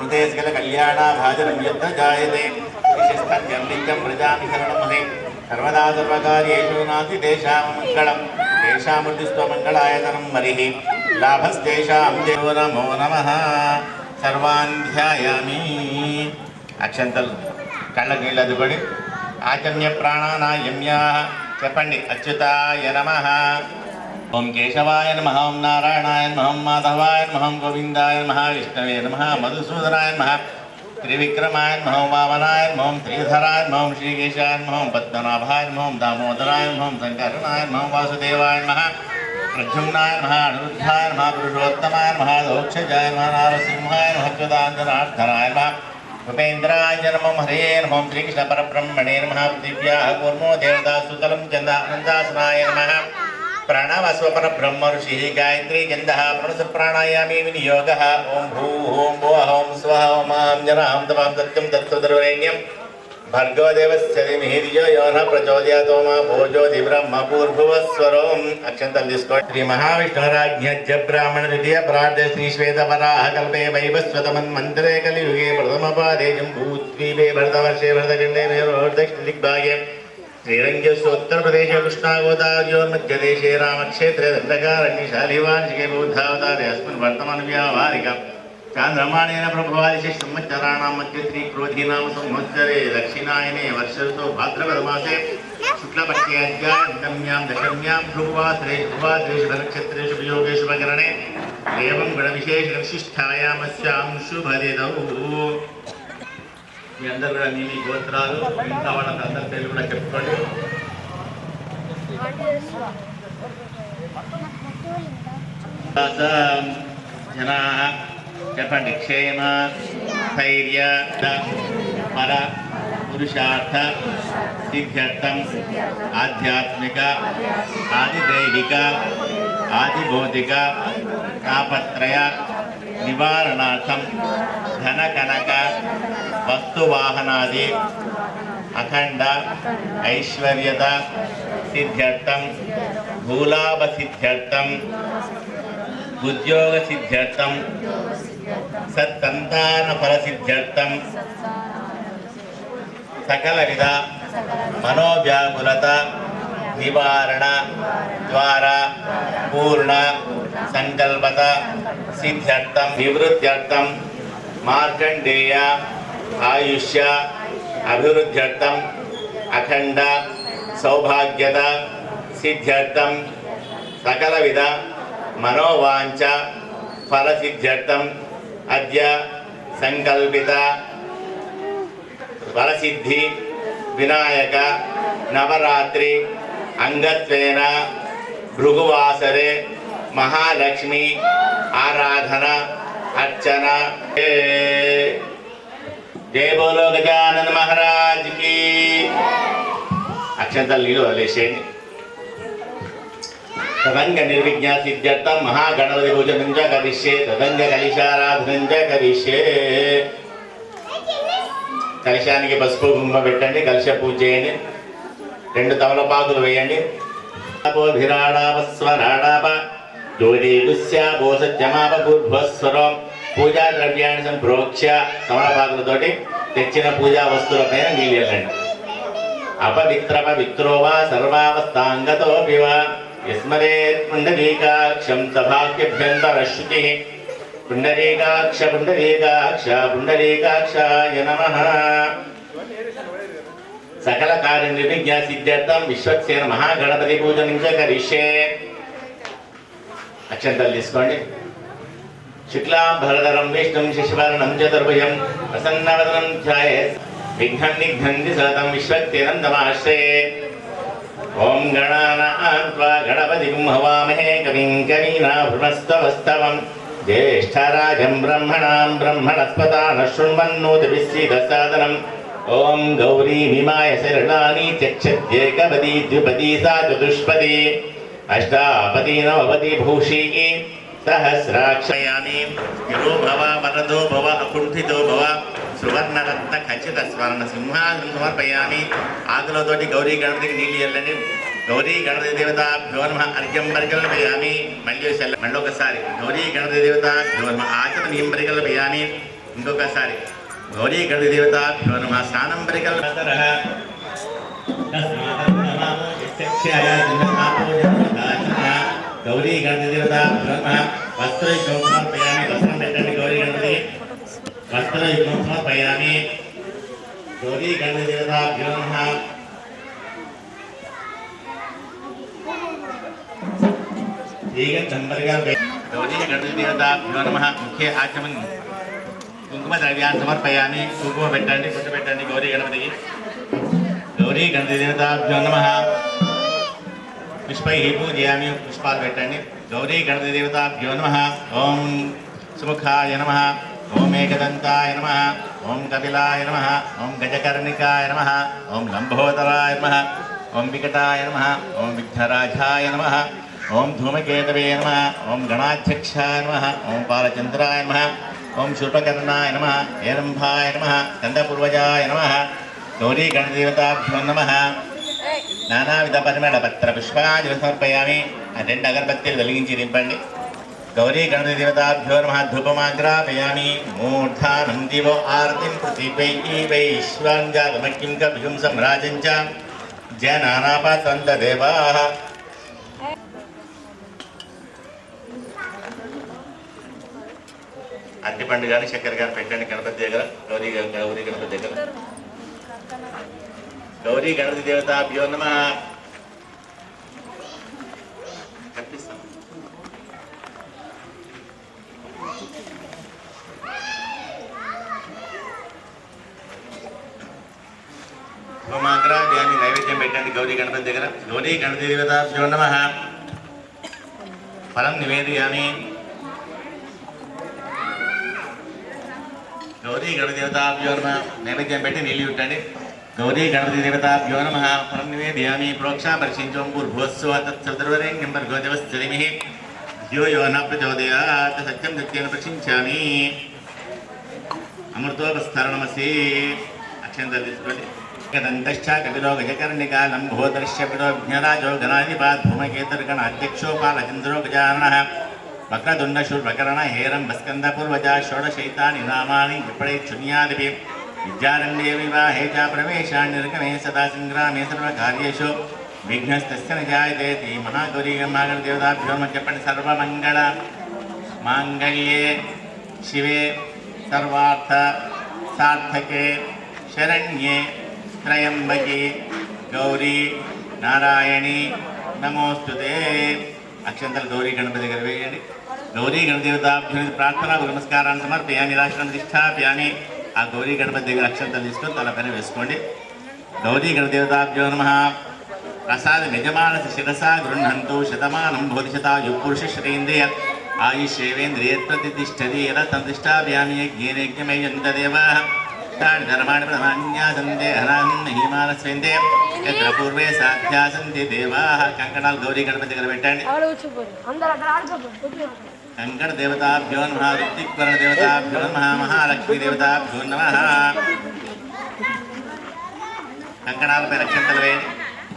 स्मृते सकल कल्याणाभाजनं यत्र जायते विशिष्टं नित्यं प्रजामि शरणमहे सर्वदा सर्वकार्येषु नास्ति तेषां मङ्गलं तेषामृतिस्त्वमङ्गलायतनं मरिः लाभस्तेषां देवो नमो नमः सर्वान् ध्यायामि अक्षन्तलु कళ్ళకి నీళ్ళు అద్దుకొని ఆచమ్య ప్రాణానాయమ్య చెప్పండి అచ్యుతాయ నమః ఓం కేశవాయ నమః ఓం నారాయణాయ నమః ఓం మాధవాయ నమః ఓం గోవిందాయ నమః విష్ణవే నమః మధుసూదనాయ నమః త్రివిక్రమాయ నమః ఓం వామనాయ నమః ఓం శ్రీధరాయ నమః ఓం శ్రీకేశాయ నమః ఓం పద్మనాభాయ నమః ఓం దామోదరాయ నమః ఓం శంకరనాయ నమః ఓం వాసుదేవాయ నమః ప్రద్యుమ్నాయ నమః అనిరుద్ధాయ నమః పురుషోత్తమాయ నమః దోక్షజాయ నమః నారసింహాయ నమః చ్యుతాంజనార్దనాయ నమః ఉపేంద్రాయ నమః హరే నమః శ్రీకృష్ణ పరబ్రహ్మణే నమః పృథివ్యాః కూర్మో దేవదాసుతలం చందానందాసనాయ నమః ప్రాణవస్వపర బ్రహ్మ ఋషి గాయత్రీ గంధః ప్రణస ప్రాణాయామి వినియోగః ఓం భూః ఓం భువః ఓం స్వః ఓం మాం జనాం తమాం సత్యం తత్వదర్వరేణ్యం భర్గో దేవస్య ధీమహి ధియో యో నః ప్రచోదయాత్ ఓం భోజోతి బ్రహ్మ భూర్భువస్వరం అక్షంతలు తీసుకోండి శ్రీ మహావిష్ణురాజ్ఞ బ్రాహ్మణ ద్వితీయ ప్రార్థ శ్రీ శ్వేతవరాహ కల్పే వైవస్వతమన్మంతరే కలియుగే ప్రథమపాదే జంబూద్వీపే భరతవర్షే భరతఖండే దక్షిణ దిగ్భాగే श्रीरंगोत्तर प्रदेश कृष्णा गोदावरीयोर्मध्यदेशे रामक्षेत्रे दंडकारण्ये शालिवांशिके बौद्धावतारे अस्मिन् वर्तमान व्यावहारिक चांद्रमाणेन प्रभवादिशे संवत्सराणां मध्ये श्रीक्रोधीनाम संवत्सरे दक्षिणायने वर्ष ऋतौ भाद्रपदमासे शुक्लपक्षे अद्यायां दशम्यां भृगुवासरे शुभवासरेषु नक्षत्रेषु वियोगेषु उपकरणे एवं गणविशेषविशिष्टायामस्यां शुभदिनौ మీ అందరు కూడా మీ గోత్రాలు ఇంకా వాళ్ళకి అందరి పేర్లు కూడా చెప్పుకోండి. జనా చెప్పండి క్షేమ ధైర్య పర పురుషార్థ సిద్ధ్యర్థం ఆధ్యాత్మిక ఆదిదైవిక ఆదిభౌతిక తాపత్రయ నివారణార్థం ధనకనక వస్తువాహనాది అఖండ ఐశ్వర్యత సిద్ధ్యర్థం భూలాభ సిద్ధ్యర్థం ఉద్యోగ సిద్ధ్యర్థం సత్సంతాన ఫల సిద్ధ్యర్థం సకల విధ మనోవ్యాకులత నివారణ ద్వారా పూర్ణ సంకల్పత సిద్ధ్యర్థం నివృత్త్యర్థం మార్కండేయ ఆయుష్య అభివృద్ధ్యర్థం అఖండ సౌభాగ్యత సిద్ధ్యర్థం సకల విధ మనోవాంఛ ఫల సిద్ధ్యర్థం అద్య సంకల్పిత ఫలసిద్ధి వినాయక నవరాత్రి అంగత్వేన భృగువాసరే మహాలక్ష్మి ఆరాధన अर्चना जय बोलो गजानन महाराज की अक्षंतल नीलू वलेशेनी तदंग निर्विज्ञा सिद्ध्यर्थम महागणपति पूजनं च करिष्ये तदंग कलिशाराधनं च करिष्ये कलशानिकी पసుపు కుంకుమ పెట్టండి కలశ పూజ చేయండి రెండు తమలపాకులు వేయండి అపోభిరాడాపస్వరాడాప జ్యోతిగుస్యాభోసజ్జమాపూర్భస్వరం పూజా ద్రవ్యాన్ని సంప్రోక్ష్య తమలపాకులతోటి తెచ్చిన పూజా వస్తువులపైన నీళ్ళు వెళ్ళండి అపవిత్రపవిత్రో వా సర్వావస్థాంగతోపి వా విస్మరేత్ పుండరీకాక్షం సభాఖ్యభ్యంతరశ్రుతి పుండరీకాక్ష పుండరీకాక్ష పుండరీకాక్షాయ నమః సకల కార్య నిర్విజ్ఞా సిద్ధ్యర్థం విశ్వక్సేన మహాగణపతి పూజనం చ కరిష్యే అక్షంతలు తీసుకోండి శుక్లాంబరధరం విష్ణుం శశివర్ణం చతుర్భుజం ప్రసన్నవదనం ధ్యాయేత్ విఘ్నం నిఘ్నంతి సతతం విశ్వక్సేనం తమాశ్రయే ఓం గణానాం త్వా గణపతిం హవామహే కవిం కవీనాభృణస్తవస్తవం జ్యేష్ఠరాజం బ్రహ్మణాం బ్రహ్మణస్పతాన శృణ్వన్నోతిభిస్సీదసాదనం ఓం గౌరీ విమాయ శరణాని చక్షత్యేకపదీ ద్విపదీ సా చతుష్పదీ अष्टापति नवपति भूषी सहस्राक्षयामि गिरो भव वरदो भव अकुंठितो भव सुवर्णरत्न खचित स्वर्ण सिंहासनं समर्पयामि आगुलतोटी गौरी गणपतिకి నీళ్ళు చల్లండి गौरी गणपति देवताभ्यो नमः अर्घ्यं परिकल्पयामि मళ్ళీ ఒకసారి गौरी गणपति देवताभ्यो नमः आचमनीयं परिकल्पयामि ఇంకొకసారి గౌరీ గణపతి దేవతాభ్యో నమః. స్నానం పరికల్పతరః గౌరీ గణపతి దేవతాభ్యో నమః. వస్త్రయుగ్మం సమర్పయామి. వస్త్రం పెట్టండి గౌరీ గణపతి. వస్త్రయుగ్మం సమర్పయామి. గౌరీ గణపతి దేవతాభ్యో నమః. గౌరీ గణపతి దేవతాభ్యో నమః. ముఖ్య ఆచమన్ కుంకుమ ద్రవ్యాన్ని సమర్పయామి. కుంకుమ పెట్టండి, పుట్టు పెట్టండి గౌరీ గణపతికి. గౌరీ గణపతి దేవతాభ్యో నమః. పుష్పై పూజయామి. పుష్పాలు పెట్టండి. గౌరీ గణపతి దేవతాభ్యో నమః. ఓం సుముఖాయ నమః. ఓం ఏకదంతాయ నమః. ఓం కపిలాయ నమః. ఓం గజకర్ణికాయ నమః. ఓం లంబోదరాయ నమః. ఓం వికటాయ నమః. ఓం విఘ్నరాజాయ నమః. ఓం ధూమకేతవే నమః. ఓం గణాధ్యక్షాయ నమః. ఓం బాలచంద్రాయ నమః. ఓం శూర్పకర్ణాయ నమః. ఏరంభాయ నమః. స్కందపూర్వజాయ నమః. గౌరీ గణదేవతాభ్యో నమః. నానావిధ పరిమళ పత్ర పుష్పాంజలి సమర్పయామి. రెండు అగరబత్తీలు వెలిగించి నింపండి. గౌరీ గణపతి దేవతాభ్యో నమః. ధూపమాగ్రాపయామి. మూర్ధానం దివో ఆరతిం పృథివైశ్వాంజాగమకిం కవిం సమ్రాజం చ జనానాపతంత దేవాః. అరటిపండు కానీ చక్కెర కానీ పెట్టండి గణపతి దగ్గర. గౌరీ గణపతి దగ్గర. గౌరీ గణపతి దేవతాభ్యో నమః. కనిపిస్తాం. హోమాగ్రాన్ని నైవేద్యం పెట్టండి గౌరీ గణపతి దగ్గర. గౌరీ గణపతి దేవతాభ్యో నమః. ఫలం నివేదయామి. గౌరీ గణపతి దేవతాభ్యో నమః. నైవేద్యం పెట్టి నీళ్ళు పెట్టండి. గౌరీ గణపతి దేవతాభ్యో నమః. ఫలం నివేదయామి. ప్రోక్షా పరిశించం పూర్భోస్వ తత్సర్వరేణ్యం భర్గో దేవస్య ధీమహి ధియో యో న ప్రచోదయాత్. సత్యం సత్యేన ప్రశించామి. అమృతోపస్థరణమసి. అక్షంతలు తీసుకోండి. దంతశ్చ కపిలో గజకర్ణికా లంబోదర్శ్య పిలో విఘ్నరాజో గణాధిపాత్ భూమకేతర్గణాధ్యక్షో పాలచంద్రో గజాననః వక్రతుండశూర్వకరణ హేరం స్కందపూర్వజ షోడశైతాని నామాని విపణేచ్చున్యాదిపి విద్యారణ్యే వివాహే చ ప్రవేశాన్నిర్గమే సదా సంగ్రామే సర్వకార్యేషు విఘ్నస్తస్య న జాయతే. మహాగౌరీ దేవతాభ్యో నమః. చెప్పండి. సర్వమంగళ మాంగళ్యే శివే సర్వార్థ సార్థకే శరణ్యే త్రయంబకే గౌరీ నారాయణి నమోస్తుతే. అక్షంతలు గౌరీ గణపతి దగ్గర వేయండి. గౌరీ గణదేవతాభ్యో ప్రార్థన నమస్కారాన్ని సమర్పయామి. రాష్ట్రం ప్రతిష్టాప్యామి. ఆ గౌరీ గణపతి దగ్గర అక్షంతలు తీసుకొని తలపైన వేసుకోండి. గౌరీ గణదేవతాభ్యో నమః. ప్రసాద నిజమానస శిరసా గృహంతు శతమానం బోధిశతాయు పురుష శ్రీంద్రియ ఆయుష్యేవేంద్రియత్వతిష్టతి యదా సంతిష్టాప్యామి. యజ్ఞేనైజ్ఞమేయంతదేవాః తాని ధర్మాణి ప్రధాన్యాసంతే హరాన్మహీమానస్వేందే యత్ర పూర్వే సాధ్యాసంతి దేవాః. కంకణాలు గౌరీ గణపతి దగ్గర పెట్టండి. కంకణ దేవతాభ్యో నమః. ఋత్విక్వరణ దేవతాభ్యో నమః. మహాలక్ష్మీ దేవతాభ్యో నమః. కంకణాలపై రక్షంతలు వేయండి.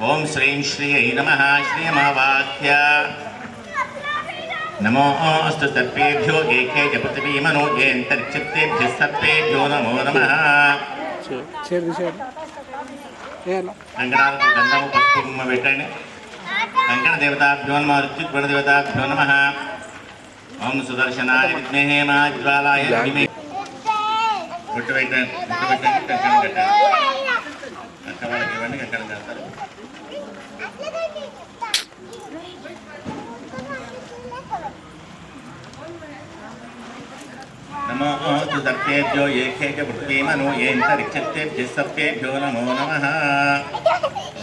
ఓం శ్రీం శ్రీయై నమః. శ్రీయమావాహ్య. నమోస్తు సర్పేభ్యో ఏకే చ పృథివీమనో యేంతరిక్షిత్తేభ్యः సర్పేభ్యో నమో నమః. కంకణాలకు గంధము పసుపు కుంకుమ పెట్టండి. కంకణ దేవతాభ్యో నమః. ఋత్విక్వరణ దేవతాభ్యో నమః. ఓం సుదర్శనాయ విద్మహే మహాజ్వాలాయ ధీమహి. గుట్టు పెట్టండి. కంకణం కట్టండి. అక్క వాళ్ళకి ఇవ్వండి. కంకణం కడతారు. నమోస్తు సర్పేభ్యో ఏకే చ పృథివీమనో యేంతరిక్షిత్తేభ్యः సర్పేభ్యో నమో నమః.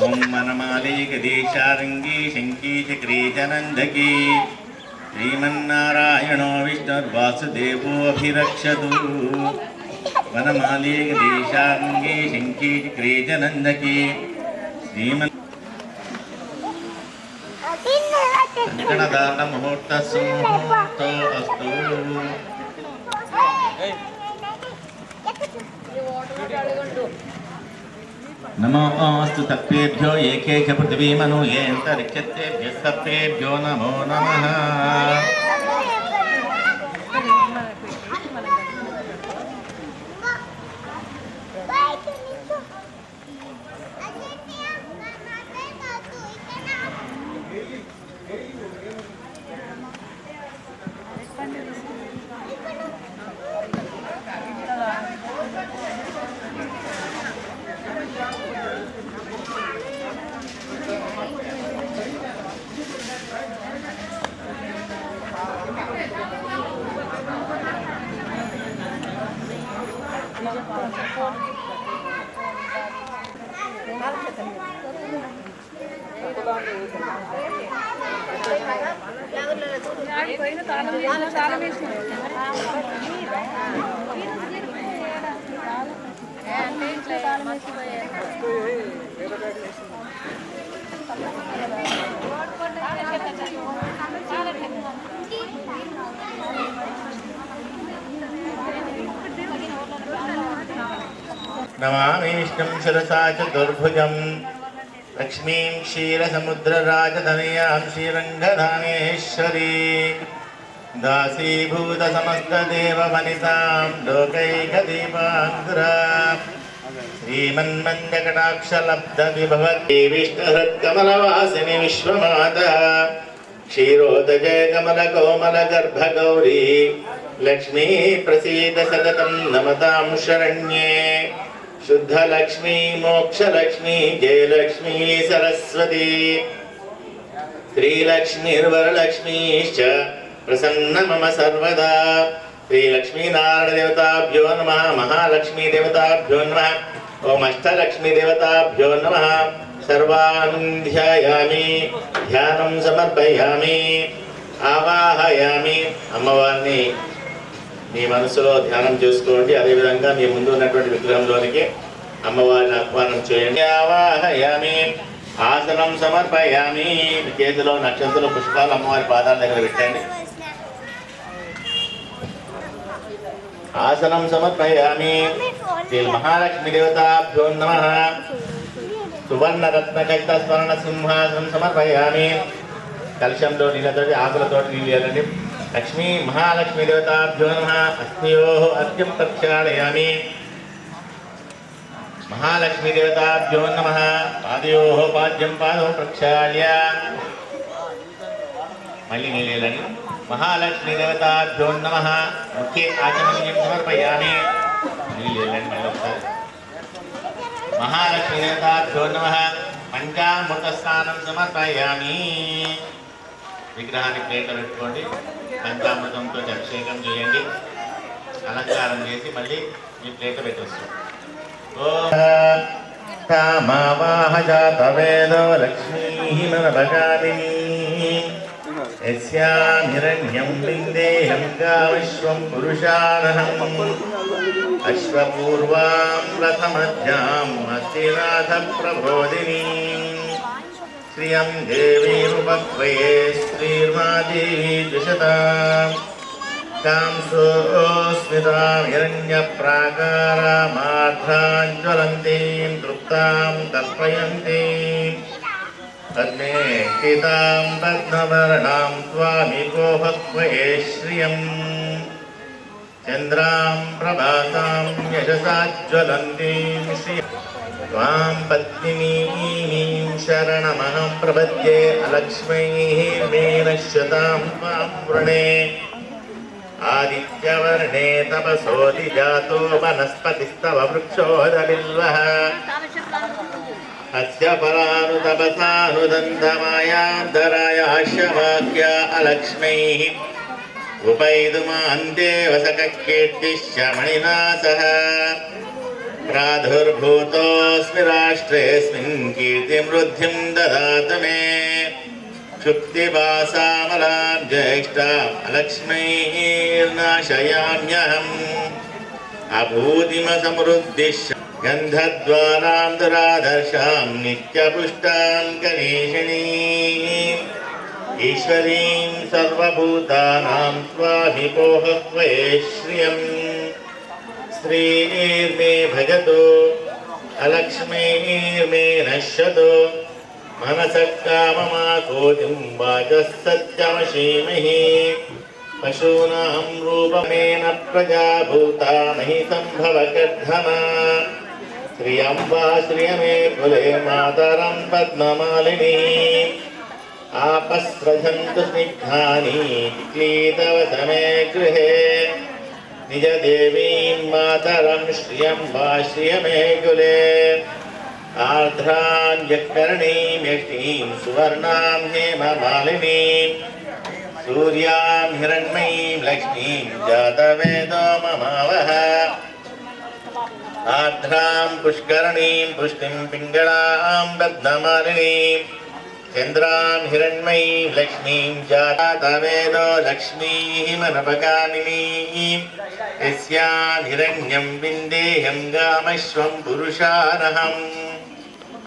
ఓం వనమాలీ గదీశారంగీ శంకీ చక్రీ చనందకీ శ్రీమన్నారాయణో విష్ణుర్వాసుదేవోऽభిరక్షతు. వనమాలీ గదీశారంగీ శంకీ చక్రీ చనందకీ శ్రీమన్ కంకణదాన ముహూర్త సుముహూర్తో అస్తు. నమోస్తు సర్పేభ్యో ఏకే చ పృథివీమనో యేంతరిక్షిత్తేభ్యः సర్పేభ్యో నమో నమః. नमामि विष्णुं शिरसा चतुर्भुजं लक्ष्मीं क्षीरसमुद्रराजधनयां श्रीरङ्गधामेश्वरी दासीभूतसमस्तदेववनितां लोकैकदीपाङ्कुरा श्रीमन्मन्दकटाक्षलब्धविभवती विष्णुहृत्कमलवासिनि विश्वमाता क्षीरोदजय कमलकोमलगर्भगौरी लक्ष्मी प्रसीद सततं नमतां शरण्ये शुद्धलक्ष्मी मोक्षलक्ष्मी जयलक्ष्मी सरस्वती श्रीलक्ष्मीर्वरलक्ष्मीश्च प्रसन्न मम सर्वदा श्रीलक्ष्मीनारायणदेवताभ्यो नमः महालक्ष्मीदेवताभ्यो नमः ओम अष्टलक्ष्मीदेवताभ्यो नमः सर्वान् ध्यायामि ध्यानं समर्पयामि आवाहयामि అమ్మవారిని మీ మనసులో ధ్యానం చేసుకోండి. అదేవిధంగా మీ ముందు ఉన్నటువంటి విగ్రహంలోనికి అమ్మవారిని ఆహ్వానం చేయండి. ఆవాహయామి ఆసనం సమర్పయామి. చేతిలో నక్షత్ర పుష్పాలు అమ్మవారి పాదాల దగ్గర పెట్టండి. ఆసనం సమర్పయామి. శ్రీ మహాలక్ష్మి దేవతాభ్యో నమః. సువర్ణరత్న కైత స్వర్ణ సింహాసనం సమర్పయామి. కలశంలో నీళ్ళతోటి ఆకులతోటి నీళ్ళు వేయాలండి. లక్ష్మీ మహాలక్ష్మి దేవతాభ్యో నమః. అస్మియోః అర్ఘ్యం ప్రక్షాళయామి. మహాలక్ష్మి దేవతాభ్యో నమః. పాదయోః పాద్యం పాదం ప్రక్షాళ్య మళ్ళీ నీళ్ళు వేయాలండి. మహాలక్ష్మి దేవతాభ్యో నమః. ముఖ్య ఆచమనీయం సమర్పయామి. నీళ్ళు వేయాలండి మళ్ళీ ఒకసారి. మహాలక్ష్మి దేవతాభ్యో నమః. పంచామృత స్నానం సమర్పయామి. విగ్రహాన్ని ప్లేట్లో పెట్టుకోండి. పంచామృతంతో అభిషేకం చేయండి. అలంకారం చేసి మళ్ళీ మీ ప్లేట్లో పెట్టేస్తాం. కామవాహజాతవేదో లక్ష్మీ మనభగామిని యస్యామిరణ్యం విందేహం గావిశ్వం పురుషానహం అశ్వపూర్వాం రథమధ్యాం అస్తినాథ ప్రబోధిని శ్రియం దేవీరుపక్వయే శ్రీర్మాదేవీ ద్విషతాం కాంసోస్మితాం హిరణ్యప్రాకారామార్ధ్రాజ్వలంతీం తృప్తాం తర్పయంతీం అగ్నే హితాం పద్మవర్ణాం త్వామికో భక్వయే శ్రియం చంద్రాం ప్రభాసాం యశసాజ్వలంతీం శ్రియం త్వాం పద్మినీం శరణమహం ప్రపద్యే అలక్ష్మైః మే నశ్యతాం త్వాం వృణే ఆదిత్యవర్ణే తపసోది జాతో వనస్పతిస్తవ వృక్షోదవిల్వః అస్య ఫలానుతపసానుదంతమాయాంతరాయాశ్యవాక్య అలక్ష్మైః ఉపైదుమాందేవ సకకీర్తిశ్చ మణినా సహ ప్రాదుర్భూతోऽస్మి రాష్ట్రేऽస్మిన్ కీర్తిమృద్ధిం దదాతు మే క్షుప్తివాసామలాం జ్యేష్ఠాం అలక్ష్మైర్నాశయామ్యహం అభూతిమసమృద్ధిశ్చ గంధద్వారాం దురాదర్శాం నిత్యపుష్టాం కరీషిణీం ఈశ్వరీం సర్వభూతానాం స్వామికో హ్వయే శ్రియం శ్రీర్మే భజతు అలక్ష్మీర్మే నశ్యతు మనసక్కామమాకోతిం వాచः సత్యమశీమహి పశూనాం రూపమేన ప్రజాభూతా మహి సంభవకర్ధమా శ్రియం వా శ్రియమే కులే మాతరం పద్మమాలినీ ఆపస్రజంతు స్నిగ్ధాని క్లీతవసమే గృహే నిజ దేవీం మాతరం శ్రియం వా శ్రియమే కులే ఆర్ధ్రాన్యకర్ణీం యష్టీం సువర్ణాం హేమమాలినీం సూర్యాం హిరణ్మయీం లక్ష్మీం జాతవేదో మమావహ आर्द्रां पुष्करणीं पुष्टिं पिङ्गलां बद्धमालिनीं चन्द्रां हिरण्मयीं लक्ष्मीं जातवेदो लक्ष्मीः मनपगामिनीं यस्यां हिरण्यं विन्देहं गामश्वं पुरुषानहम्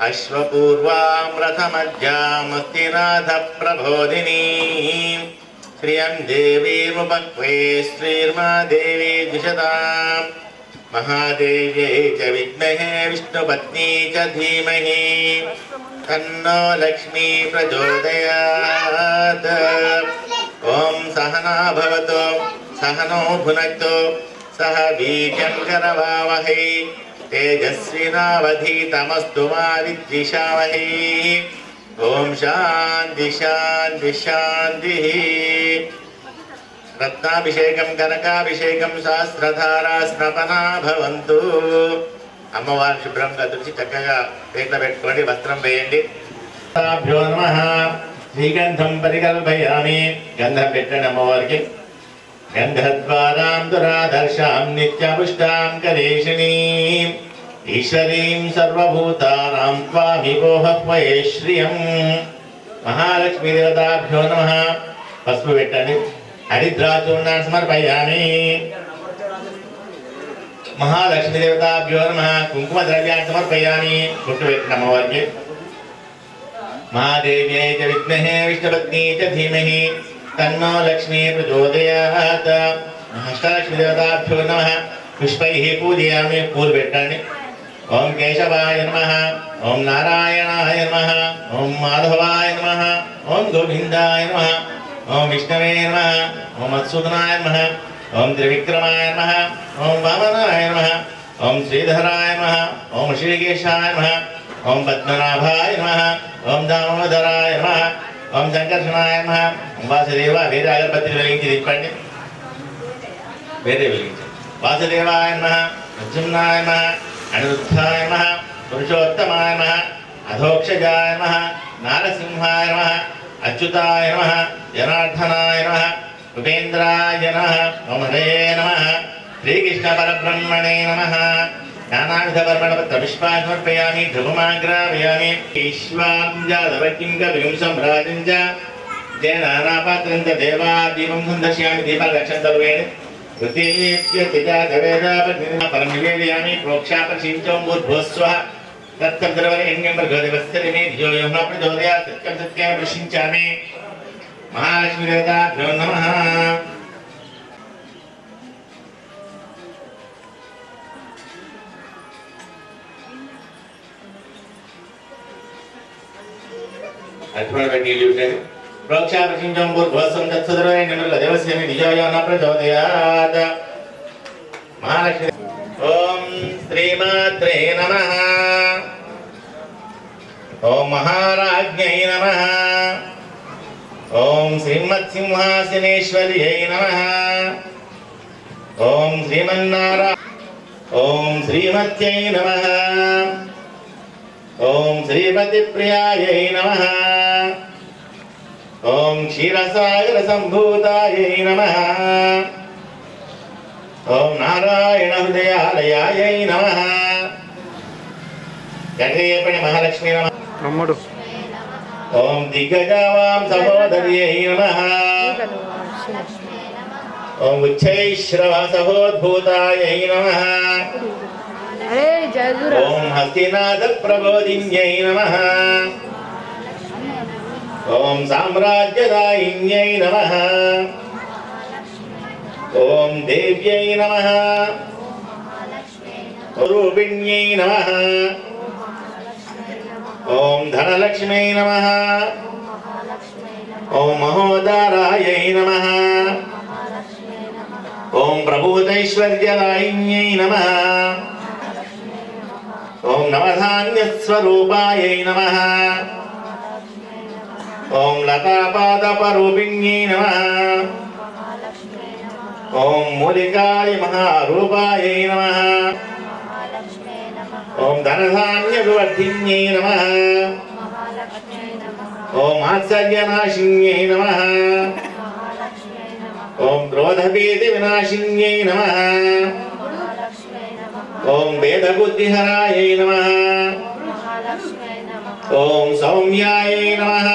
अश्वपूर्वां रथमध्यामस्तिनाथप्रबोधिनीं श्रियं देवीमुपक्वे श्रीर्मा देवी द्विषताम् महादेव्यै च विद्महे विष्णुपत्नी च धीमहि तन्नो लक्ष्मी प्रचोदयात्। ॐ सहना भवतु सहनो भुनक्तु सह वीर्यं करवावहै तेजस्विनावधीतमस्तु मा विद्विषावहै। ॐ शान्ति शान्ति शान्तिः। रत्नाभिषेकं कनकाभिषेकं सहस्रधारा स्नपना भवन्तु। అమ్మవారి శుభ్రంగా తుడిచి చక్కగా పేట్ల పెట్టుకోండి, వస్త్రం వేయండి. భ్యో నమః. శ్రీగంధం పరికల్పయామి. గంధం పెట్టండి అమ్మవారికి. గంధద్వారాం దురాదర్శాం నిత్యపుష్టాం కరేషిణీం ఈశ్వరీం సర్వభూతానాం త్వామిపోహ్వయే శ్రియం. మహాలక్ష్మీ దేవతాభ్యో నమః. పసుపు పెట్టండి. హరిద్రాచూర్ణాన్ని సమర్పయామి. महालक्ष्मी देवताभ्यो नमः. कुंकुम द्रव्याన్ని సమర్పయామి. బొట్టు పెట్టండి అమ్మవారికి. महादेव्यै च विद्महे विष्णुपत्नी च धीमहि तन्नो लक्ष्मी प्रचोदयात्. अष्टलक्ष्मी देवताभ्यो नमः. पुष्पैः पूजयामि. పూలు పెట్టండి. ओम केशवाय नमः. ओम नारायणाय नमः. ओम माधवाय नमः. ओम गोविंदाय नमः. ओम विष्णवे नमः. ओम मत्सूदनाय नमः. ओम त्रिविक्रमाय नमः. ओम वामनाय नमः. ओम श्रीधराय नमः. ओम श्रीकेशाय नमः. ओम पद्मनाभाय नमः. ओम दामोदराय नमः. ओम संकर्षणाय नमः. ओम वासुदेव వేరే అగరబత్తిని వెలిగించి తిప్పండి. వేరే వెలిగించండి. వాసుదేవాయ నమః. అర్జునాయ నమః. అనిరుద్ధాయ నమః. పురుషోత్తమాయ నమః. అధోక్షజాయ నమః. నారసింహాయ నమః. అచ్యుతాయ నమః. జనార్దనాయ నమః. ఉపేంద్రాయ నమః. ఓం హరయే నమః. శ్రీకృష్ణ పరబ్రహ్మణే నమః. నానావిధవర్మణపత్రపుష్పాన్ని సమర్పయామి. ధ్రువమాగ్రాపయామి. ఈశ్వాం జాతవకిం కవిం సమ్రాజం చ జనానాపాత్రం చ దేవాదీపం సందర్శయామి. దీపాలు రక్షంతలు వేయండి. పరం నివేదయామి. ప్రోక్షాపశీంచం భూర్భువస్వః తత్కర్ద్రవరేణ్యం భర్గోదేవస్య ధియో యో నః ప్రచోదయాత్. సత్యం సత్యం ప్రశించామి. महालक्ष्मी देवताभ्यो नमः. प्रोक्षापशिंचं भूर्भुवस्वं तत्सदर्वेण्यं भर्गोदेवस्य धियो यो नः प्रचोदयात्. महालक्ष्मी. ओम श्रीमात्रे नमः. ओम महाराज्ञै नमः. ओम श्रीमत्सिंहासनेश्वर्यै नमः. ओम श्रीमन्नारायण. ओम श्रीमत्यै नमः. ओम श्रीपतिप्रियायै नमः. ओम क्षीरसागरसम्भूतायै नमः. ओम नारायण हृदयालयायै नमः. गणेशपति महालक्ष्मी नमः. ओम दिग्गजावां सहोदर्यै नमः. ओम उच्चैश्रवा सहोद्भूतायै नमः. ओम हस्तिनाथ प्रबोधिन्यै नमः. ओम साम्राज्यदायिन्यै नमः. ओम देव्यै नमः. रूपिण्यै नमः. ओम धनलक्ष्मी नमः. ओम महोदारायै नमः. ओम प्रभूतैश्वर्यदायिन्यै नमः. ओम नवधान्यस्वरूपायै नमः. ओम लतापादपरूपिण्यै नमः. ओम मूलिकाय महारूपायै नमः. ओम धनधान्यविवर्धिन्यै नमः. ओम आत्सर्यनाशिन्यै नमः. ओम क्रोधभीतिविनाशिन्यै नमः. ఓం వేదబుద్ధిహరాయై నమః. ఓం సౌమ్యాయై నమః.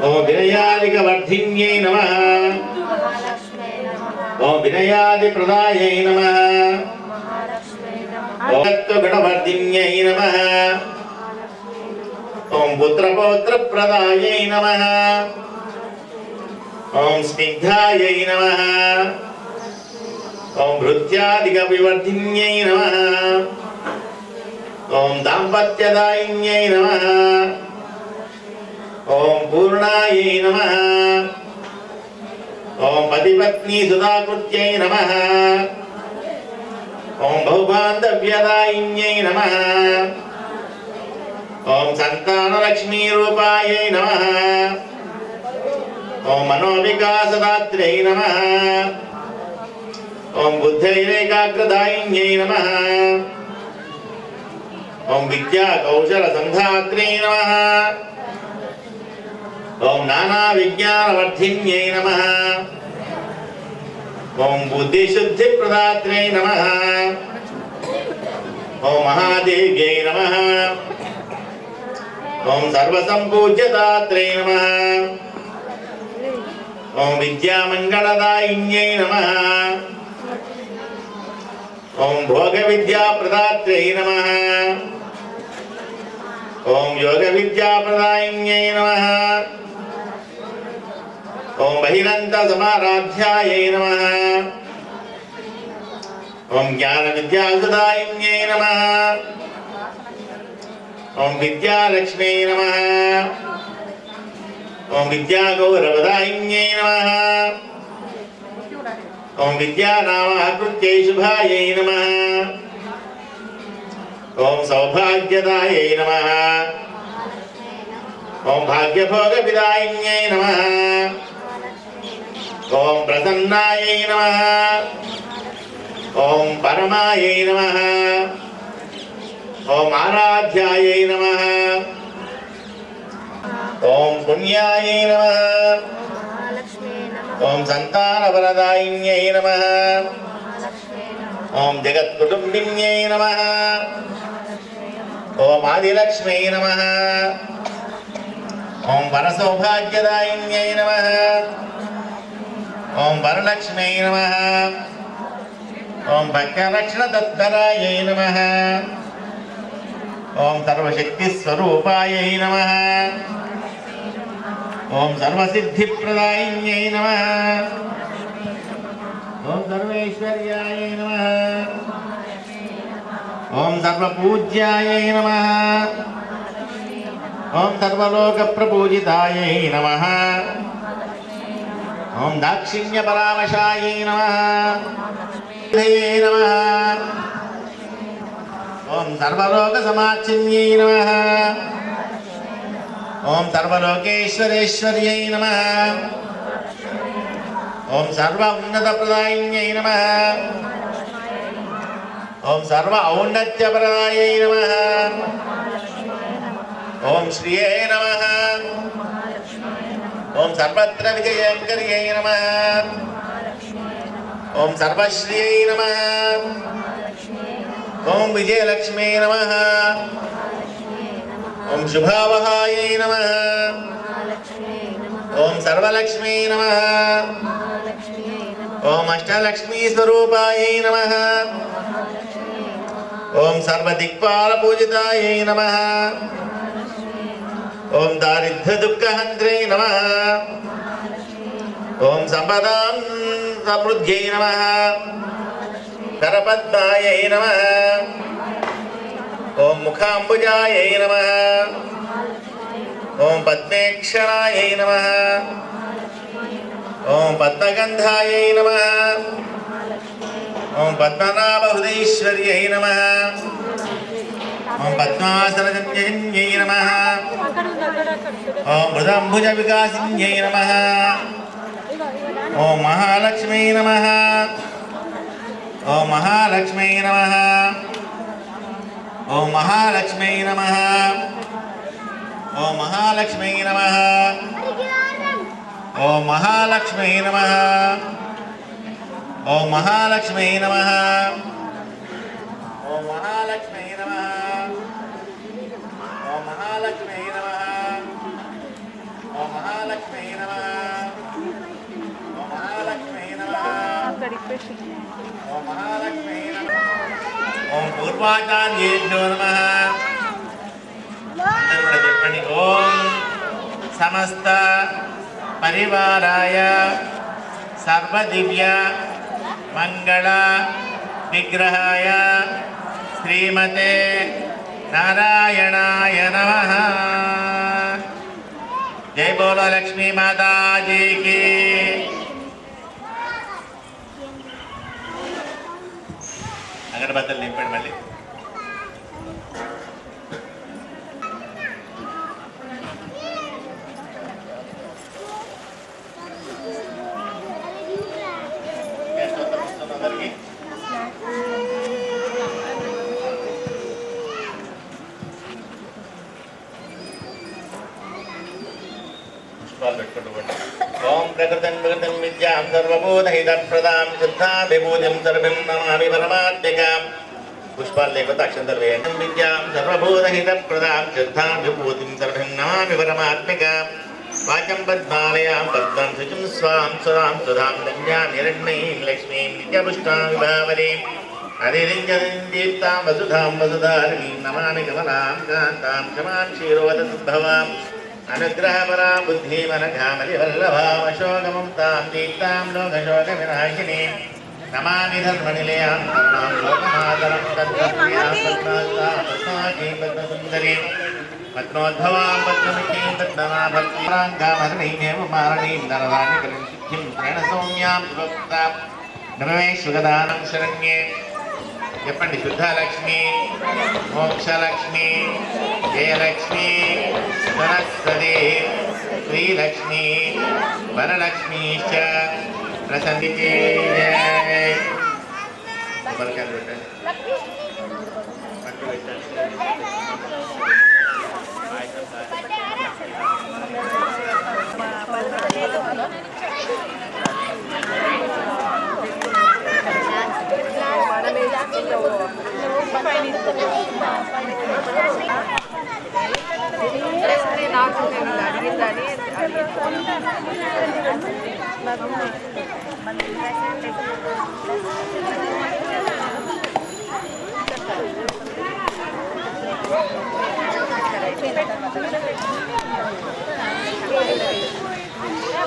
ఓం వినయాదికవర్ధిన్యై నమః. ఓం వినయాదిప్రదాయై నమః. ఓం తత్వగుణవర్ధిన్యై నమః. ఓం పుత్రపౌత్రప్రదాయై నమః. ఓం స్నిగ్ధాయై నమః. ఓం భృత్యాదికవివర్ధిన్యై నమః. ఓం దాంపత్యదాయిన్యై నమః. ఓం పూర్ణాయై నమః. ఓం పతిపత్ని సుధాకృత్యై నమః. ఓం బహుబాంధవ్యదాయిన్యై నమః. ఓం సంతానలక్ష్మీరూపాయై నమః. ఓం మనోవికాసదాత్ర్యై నమః. ఓం బుద్ధైరేకాగ్రదాయిన్యై నమః. ఓం విద్యా కౌశల సంధాత్ర్యై నమః. ఓం నానా విజ్ఞానవర్ధిన్యై నమః. ఓం బుద్ధిశుద్ధి ప్రదాత్రే నమః. ఓం మహాదేవ్యై నమః. ఓం సర్వసంపూజ్యదాత్రే నమః. ఓం విద్యామంగళదాయిన్యై నమః. ఓం భోగ విద్యా ప్రదాత్రే నమః. ఓం యోగ విద్యా ప్రదాయిన్యై నమః. ఓం బహిరంత సమారాధ్యాయై నమః. ఓం జ్ఞాన విద్యాసుదాయిన్యై నమః. ఓం విద్యాలక్ష్మీ నమః. ఓం విద్యాగౌరవదాయిన్యై నమః. ఓం విద్యానామాకృత్యై శుభాయై నమః. ఓం సౌభాగ్యదాయై నమః. ఓం భాగ్యభోగవిదాయిన్యై నమః. ఓం ప్రసన్నాయై నమః. ఓం పరమాయై నమః. ఓం ఆరాధ్యాయై నమః. ఓం పుణ్యాయై నమః. ఓం సంతానవరదాయిన్యై నమః. ఓం జగత్కుటుంబిన్యై నమః. ఓం ఆదిలక్ష్మై నమః. ఓం వరసౌభాగ్యదాయిన్యై నమః. ఓం వరలక్ష్మై నమః. ఓం భక్తరక్షణతత్పరాయై నమః. ఓం సర్వశక్తిస్వరూపాయై నమః. ఓం సర్వసిద్ధిప్రదాయిన్యై నమః. ఓం సర్వేశ్వర్యాయై నమః. ఓం సర్వపూజ్యాయై నమః. ఓం సర్వలోకప్రపూజితాయై నమః. ఓం దాక్షిణ్యపరామశాయై నమః. నమః. ఓం సర్వలోకసమాచిన్యై నమః. ఓం సర్వలోకేశ్వరేశ్వర్యై నమః. ఓం సర్వ ఉన్నతప్రదాయిన్యై నమః. ఓం సర్వ ఔన్నత్యప్రదాయై నమః. ఓం శ్రియే నమః. ఓం సర్వత్ర విజయంకర్యై నమః. ఓం సర్వశ్రియై నమః. ఓం విజయలక్ష్మీ నమః. ఓం శుభావహాయై నమః. ఓం సర్వలక్ష్మీ నమః. ఓం అష్టలక్ష్మీ స్వరూపాయై నమః. ఓం సర్వదిక్పాలపూజితాయై నమః. ఓం దారిద్ర్యదుఃఖహంత్రే నమః. ఓం సంపదాం సమృద్ధ్యై నమః. కరపద్మాయై నమః. ఓం ముఖాంబుజాయై నమః. ఓం పద్మేక్షణాయై నమః. ఓం పద్మగంధాయై నమః. ఓం పద్మనాభహృదైశ్వర్యై నమః. ఓం పద్మాసనజన్యై నమః. ఓం మృదంభుజ వికాసిన్యై నమః. ఓం మహాలక్ష్మీ నమః. ఓం మహాలక్ష్మీ నమః. ఓం మహాలక్ష్మీ నమః. ఓం మహాలక్ష్మీ నమః. ఓం మహాలక్ష్మీ నమః. ఓం మహాలక్ష్మీ నమః. महालक्ष्मी नमः ओम महालक्ष्मी नमः ओम महालक्ष्मी नमः ओम महालक्ष्मी नमः ओम महालक्ष्मी नमः ओम पूर्वाचार्येभ्यो नमः ओम समस्त परिवाराय सर्वदिव्य मंगल विग्रहाय श्रीमते नारायणाय नमः। जय बोलो लक्ष्मी माता जी की। अगरबत्तल निंपड़ मल्ली ओम प्रकृतं विकृतं विद्यां सर्वबोधहितप्रदां शुद्धाभिभूतिं सर्वं नमामि परमात्मिकां पुष्पाल लेखत अक्षंतल वेयं विद्यां सर्वबोधहितप्रदां शुद्धाभिभूतिं सर्वं नमामि परमात्मिकां वाचं पद्मालयां पद्मं शुचिं स्वां सुरां सुधां धन्यां हिरण्मयीं लक्ष्मीं नित्यपुष्टां विभावरीं हरिरिञ्जनीं वसुधां वसुधारिणीं नमामि कमलां कान्तां क्षमां क्षीरोदसद्भवां अनुग्रहपरा बुद्धिमनघामलिवल्लभामशोकमुक्तां दीप्तां लोकशोकविनाशिनीं नमामि धर्मनिलयां करुणां लोकमातरं तद्भक्त्यां पद्माकीं पद्मसुन्दरीं पद्मोद्भवां पद्ममितीं पद्मनाभक्तिराङ्गामहरणीमेव मारणीं नरराणिकलिं सिद्धिं प्रणसौम्यां सुभक्तां नममे सुगदानं शरण्ये చెప్పండి శుద్ధలక్ష్మి మోక్షలక్ష్మి జయలక్ష్మి సరస్వతి శ్రీలక్ష్మి వరలక్ష్మి ప్రసంగి నాకు అడిగిందని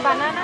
బనానా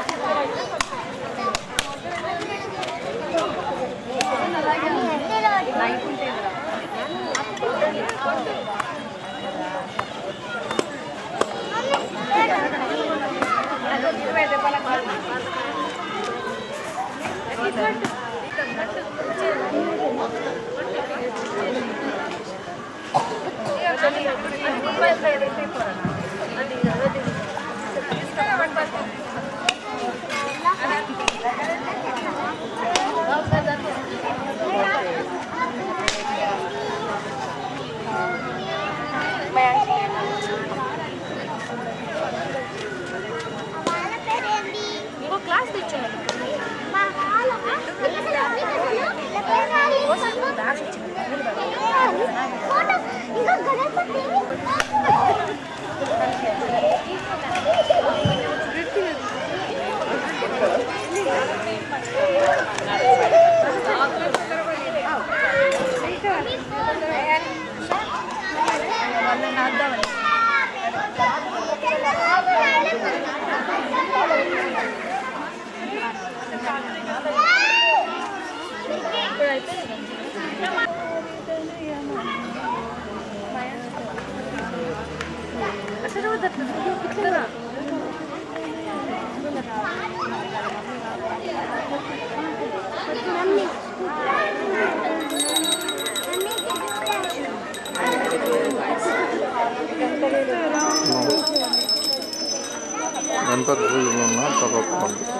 క్లాస్ తెచ్చాను గణపతి పూజలు ఉన్న తప్పకుండా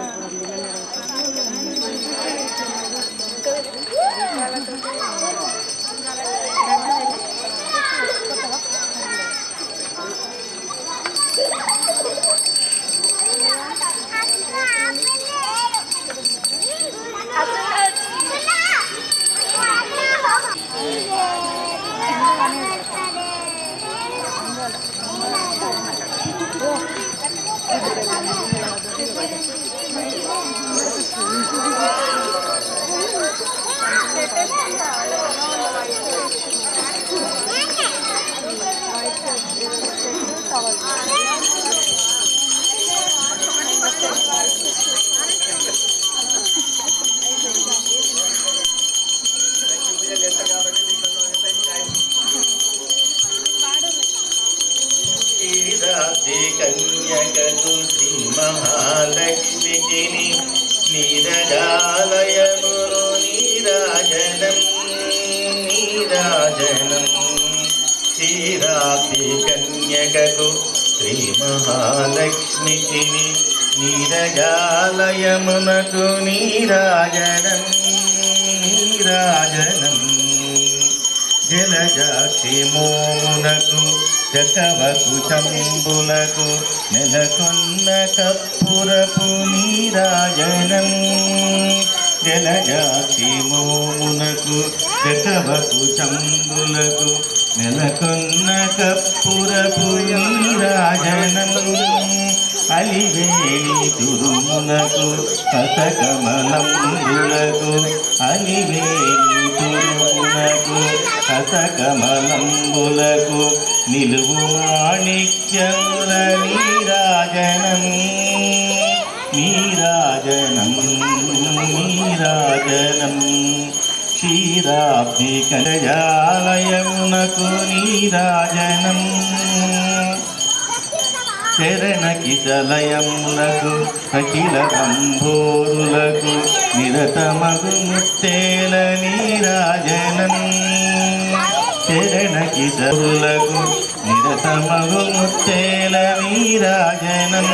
కన్యకకు శ్రీ మహాలక్ష్మికి నీరజాలయమును నీరాజనం నీరాజనం క్షీరాబ్ది కన్యకకు శ్రీ మహాలక్ష్మికి నీరజాలయమునకు నీరాజనం నీరాజనం జలజాక్షి మోమునకు జకవకు చంబులకు నెలకొన్న కప్పురపు నీరాజనం జలజాక్షి మోమునకు జకవకు చంబులకు నెలకొన్న కప్పురపు నీరాజనం అలివేలి తురుమునకు హసకమలంబులకు అలివేలి తురుమునకు హసకమలంబులకు నిలువు మాణిక్యముల నీరాజనం నీరాజనం నీరాజనం క్షీరాబ్ది కలయాలయమునకు నీరాజనం శరణకిశలయములకు అఖిల బంభోరులకు నిరతమగు ముత్తేల నీరాజనం శరణకిశరులకు నిరతమగు ముత్తేల నీరాజనం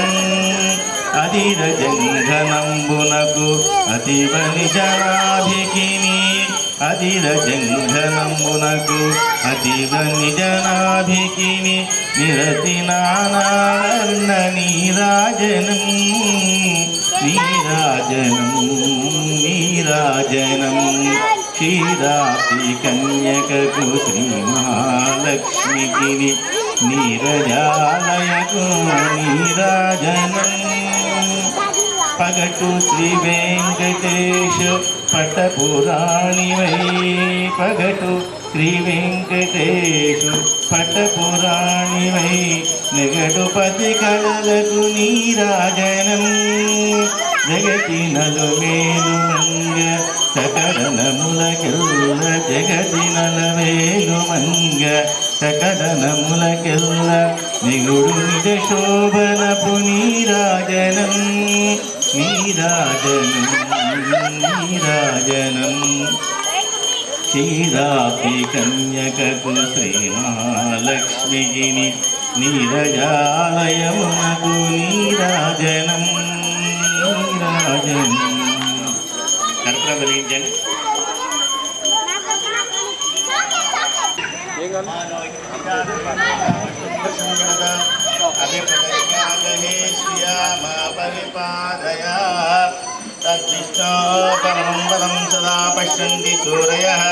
అధిర జంఘనంబునకు అతివ నిజనాభికిని అధిర జంఘనంబునకు అతివ నిజనాభికిని నిరతి నానావర్ణ నీరాజనం నీరాజనం నీరాజనం క్షీరాబ్ది కన్యకకు శ్రీ మహాలక్ష్మికి నీరజాలయకు నీరాజనం పగటు శ్రీ వెంకటేశ పటపురాణివై పగటు శ్రీ వెంకటేశ పటపురాణివై నెగడుపతి కళలకు నీరాజనం జగతి నలువేలు మంగ సకలనములకెల్ల జగతి నలవేలు మంగ సకలనములకెల్ల నిగుడు నిజ శోభనపు నీరాజనం నీరాజనం నీరాజనం క్షీరాబ్ది కన్యకకు శ్రీ మహాలక్ష్మికి నీరజాలయమునకు నీరాజనం నీరాజనం కర్పూరం వెలిగించండి. పరిపాదయా తద్దిష్టో పరమం పదం సదా పశ్యంతి సూరయః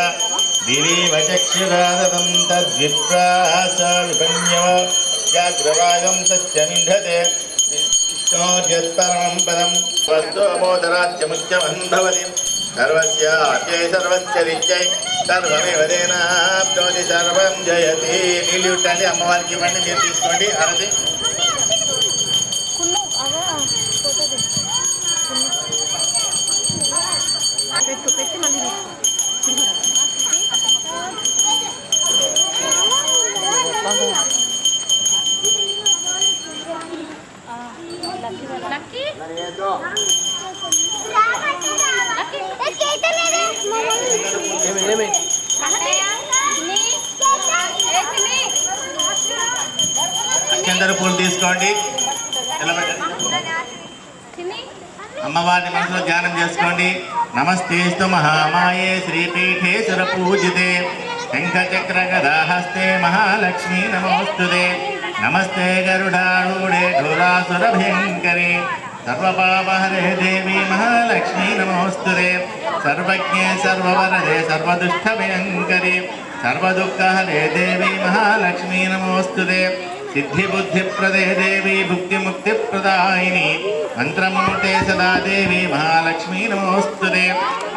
దివీవ చక్షురాదతం తద్విప్రాస విపన్యవ జాగ్రవాగం సత్యమింధతే విష్ణోర్యత్పరమం పదం వస్తోమోదరాజ్యముఖ్యమన్ భవతి సర్వస్యాద్యై సర్వస్య నిత్యై సర్వమేవ తేనాప్నోతి సర్వం జయతి. నీళ్ళు ఇట్టండి, అమ్మవారికి ఇవ్వండి, మీరు తీసుకోండి హారతి. పెట్టి మళ్ళీ అక్షంతర పూలు తీసుకోండి. అమ్మవారిని మనసులో ధ్యానం చేసుకోండి. నమస్తేస్తు మహామాయే శ్రీపీఠేశ్వర పూజితే శంఖచక్ర గదాహస్తే మహాలక్ష్మీ నమోస్తుతే. నమస్తే గరుడారూఢే ఢోలాసుర భయంకరే సర్వపాపహరే దేవి మహాలక్ష్మీ నమోస్తుతే. సర్వజ్ఞే సర్వవరదే సర్వదుష్ట భయంకరి సర్వదుఃఖహరే దేవి మహాలక్ష్మీ నమోస్తుతే. सिद्धिबुद्धिप्रदे देवी भुक्तिमुक्तिप्रदायिनी मंत्रमूर्ते सदा देवी महालक्ष्मी नमोस्तुते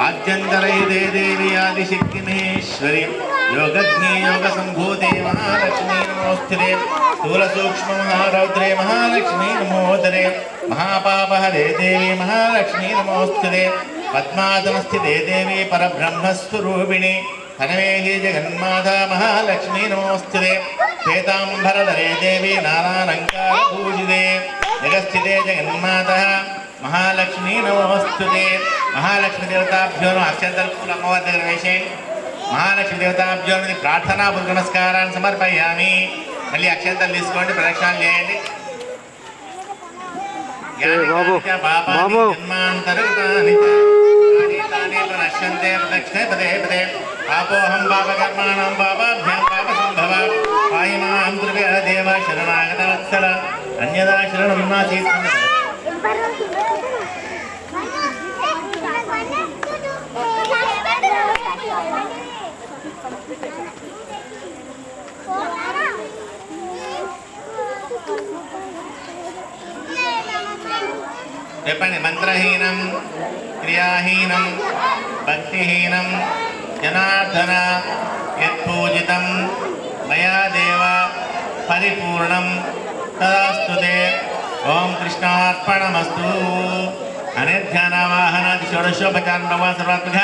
आद्यन्तरहिते देवी आदिशक्तिमहेश्वरी योगज्ञे योगसम्भूते महालक्ष्मी नमोस्तुते स्थूलसूक्ष्ममहारौद्रे महालक्ष्मी नमोदरे महापापहरे देवी महालक्ष्मी नमोस्तुते पद्मासनस्थिते देवी परब्रह्मस्वरूपिणी हनवेहि जगन्माता महालक्ष्मी नमोस्तुते श्वेतांबरधरे देवी नानालङ्कारपूजिते जगस्थिते जगन्माता महालक्ष्मी नमोस्तुते महालक्ष्मी देवताभ्यो नमः अक्षन्तल्पूल अम्मवारि దగ్గర వేసేయండి महालक्ष्मी देवताभ्यो नमः प्रार्थनापूर्वक नमस्कारान् समर्पयामि మళ్ళీ అక్షంతలు తీసుకోండి ప్రదక్షిణాలు చేయండి బాబు नश्यन्ते प्रदक्षिणे पदे पदे पापोऽहं पापकर्माणां पापाभ्यां पापसम्भव पाहि मां कृपया देव शरणागतवत्सल अन्यदा शरणं नासीत् చెప్పండి మంత్రహీనం క్రియాహీనం భక్తిహీనం జనార్దన యత్పూజితం మయా దేవ పరిపూర్ణం తదాస్తుతే ఓం కృష్ణార్పణమస్తు అనిర్ధ్యానవాహనాది షోడశోపచారం సర్వాత్మక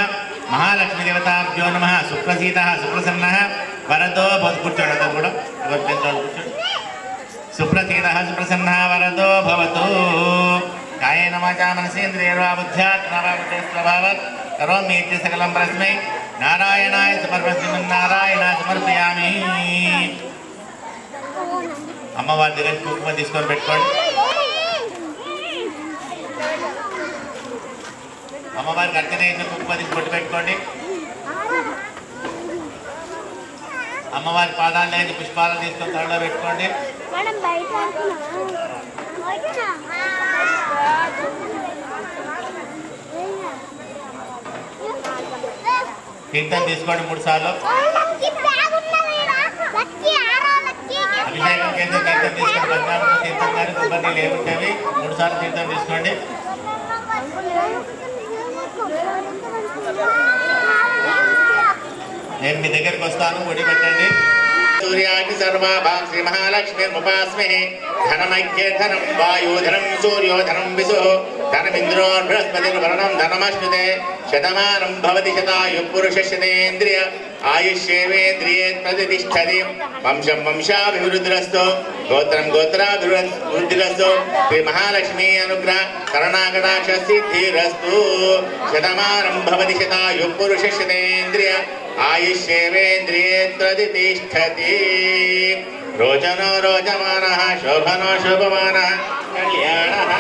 మహాలక్ష్మీ దేవతాభ్యో నమః సుప్రసీత సుప్రసన్న వరదో కూర్చోండి కూడా కూర్చోండి సుప్రసీత సుప్రసన్న వరదో భవతు कायेन वाचा मनसेन्द्रियर्वा बुद्ध्यात्मभावत् करोमि इति सकलं परस्मै नारायणाय समर्पयामि समर्पयामि అమ్మవారి దగ్గర కుంకుమ తీసుకొని పెట్టుకోండి అమ్మవారికి అర్చన చేసిన కుంకుమ తీసి కొట్టి పెట్టుకోండి అమ్మవారి పాదాల నుంచి పుష్పాలను తీసుకొని తలలో పెట్టుకోండి కీర్తన తీసుకోండి 3 సార్లు అభిషేకం చేసి కీర్తన తీసుకొని బంగారం తీర్థం కానీ కొబ్బరి లేవుంటవి 3 సార్లు తీర్థం తీసుకోండి నేను మీ దగ్గరికి వస్తాను ఒడి పెట్టండి सूर्यादि सर्वाभां श्री महालक्ष्मीर्मुपास्महे धनमैक्ये धनं वायुधनं सूर्योधनं विशुः धनमिन्द्रो बृहस्पतिर्वरुणं धनमश्नुते शतमानं भवति शतायुः पुरुषशतेन्द्रिय आयुष्येवेन्द्रिये प्रतिष्ठति वंशं वंशाभिवृद्धिरस्तु गोत्रं गोत्राभिवृद्धिरस्तु श्री महालक्ष्मी अनुग्रह करुणाकटाक्षसिद्धिरस्तु शतमानं भवति शतायुः पुरुषशतेन्द्रिय आयुष्येवेन्द्रिये प्रतिष्ठति रोचनो रोचमानः शोभनो शोभमानः कल्याणः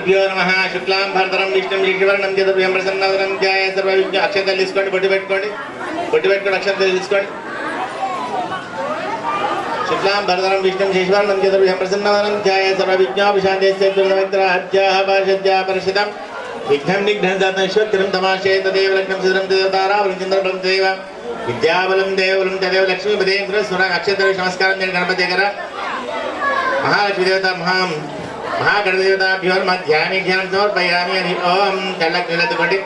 గురుభ్యో నమః. శుక్లాం భరతరం విష్ణుం శశివర్ణం చతుర్భుజం ప్రసన్నవదనం ధ్యాయ సర్వవిఘ్న. అక్షంతలు తీసుకోండి, బొట్టు పెట్టుకోండి, అక్షంతలు తీసుకోండి. శుక్లాం భరతరం విష్ణుం శశివర్ణం చతుర్భుజం ప్రసన్నవదనం ధ్యాయ సర్వవిఘ్నోపశాంతేశ్వరం విఘ్నం నిఘ్నం దాతశ్వరం తమాశే తదేవ లగ్నం సిద్ధం దేవతారావళం చంద్రబలం తదేవ విద్యాబలం దేవబలం తదేవ లక్ష్మీపదే స్వర. అక్షంతలు నమస్కారం చేయండి గణపతి దగ్గర. మహాలక్ష్మీ దేవత మహాగణదేవతాభ్యో మధ్యాహ్న ధ్యానం సమర్పయామి అని ఓం. కళ్ళకు నిలెత్తుకోండి.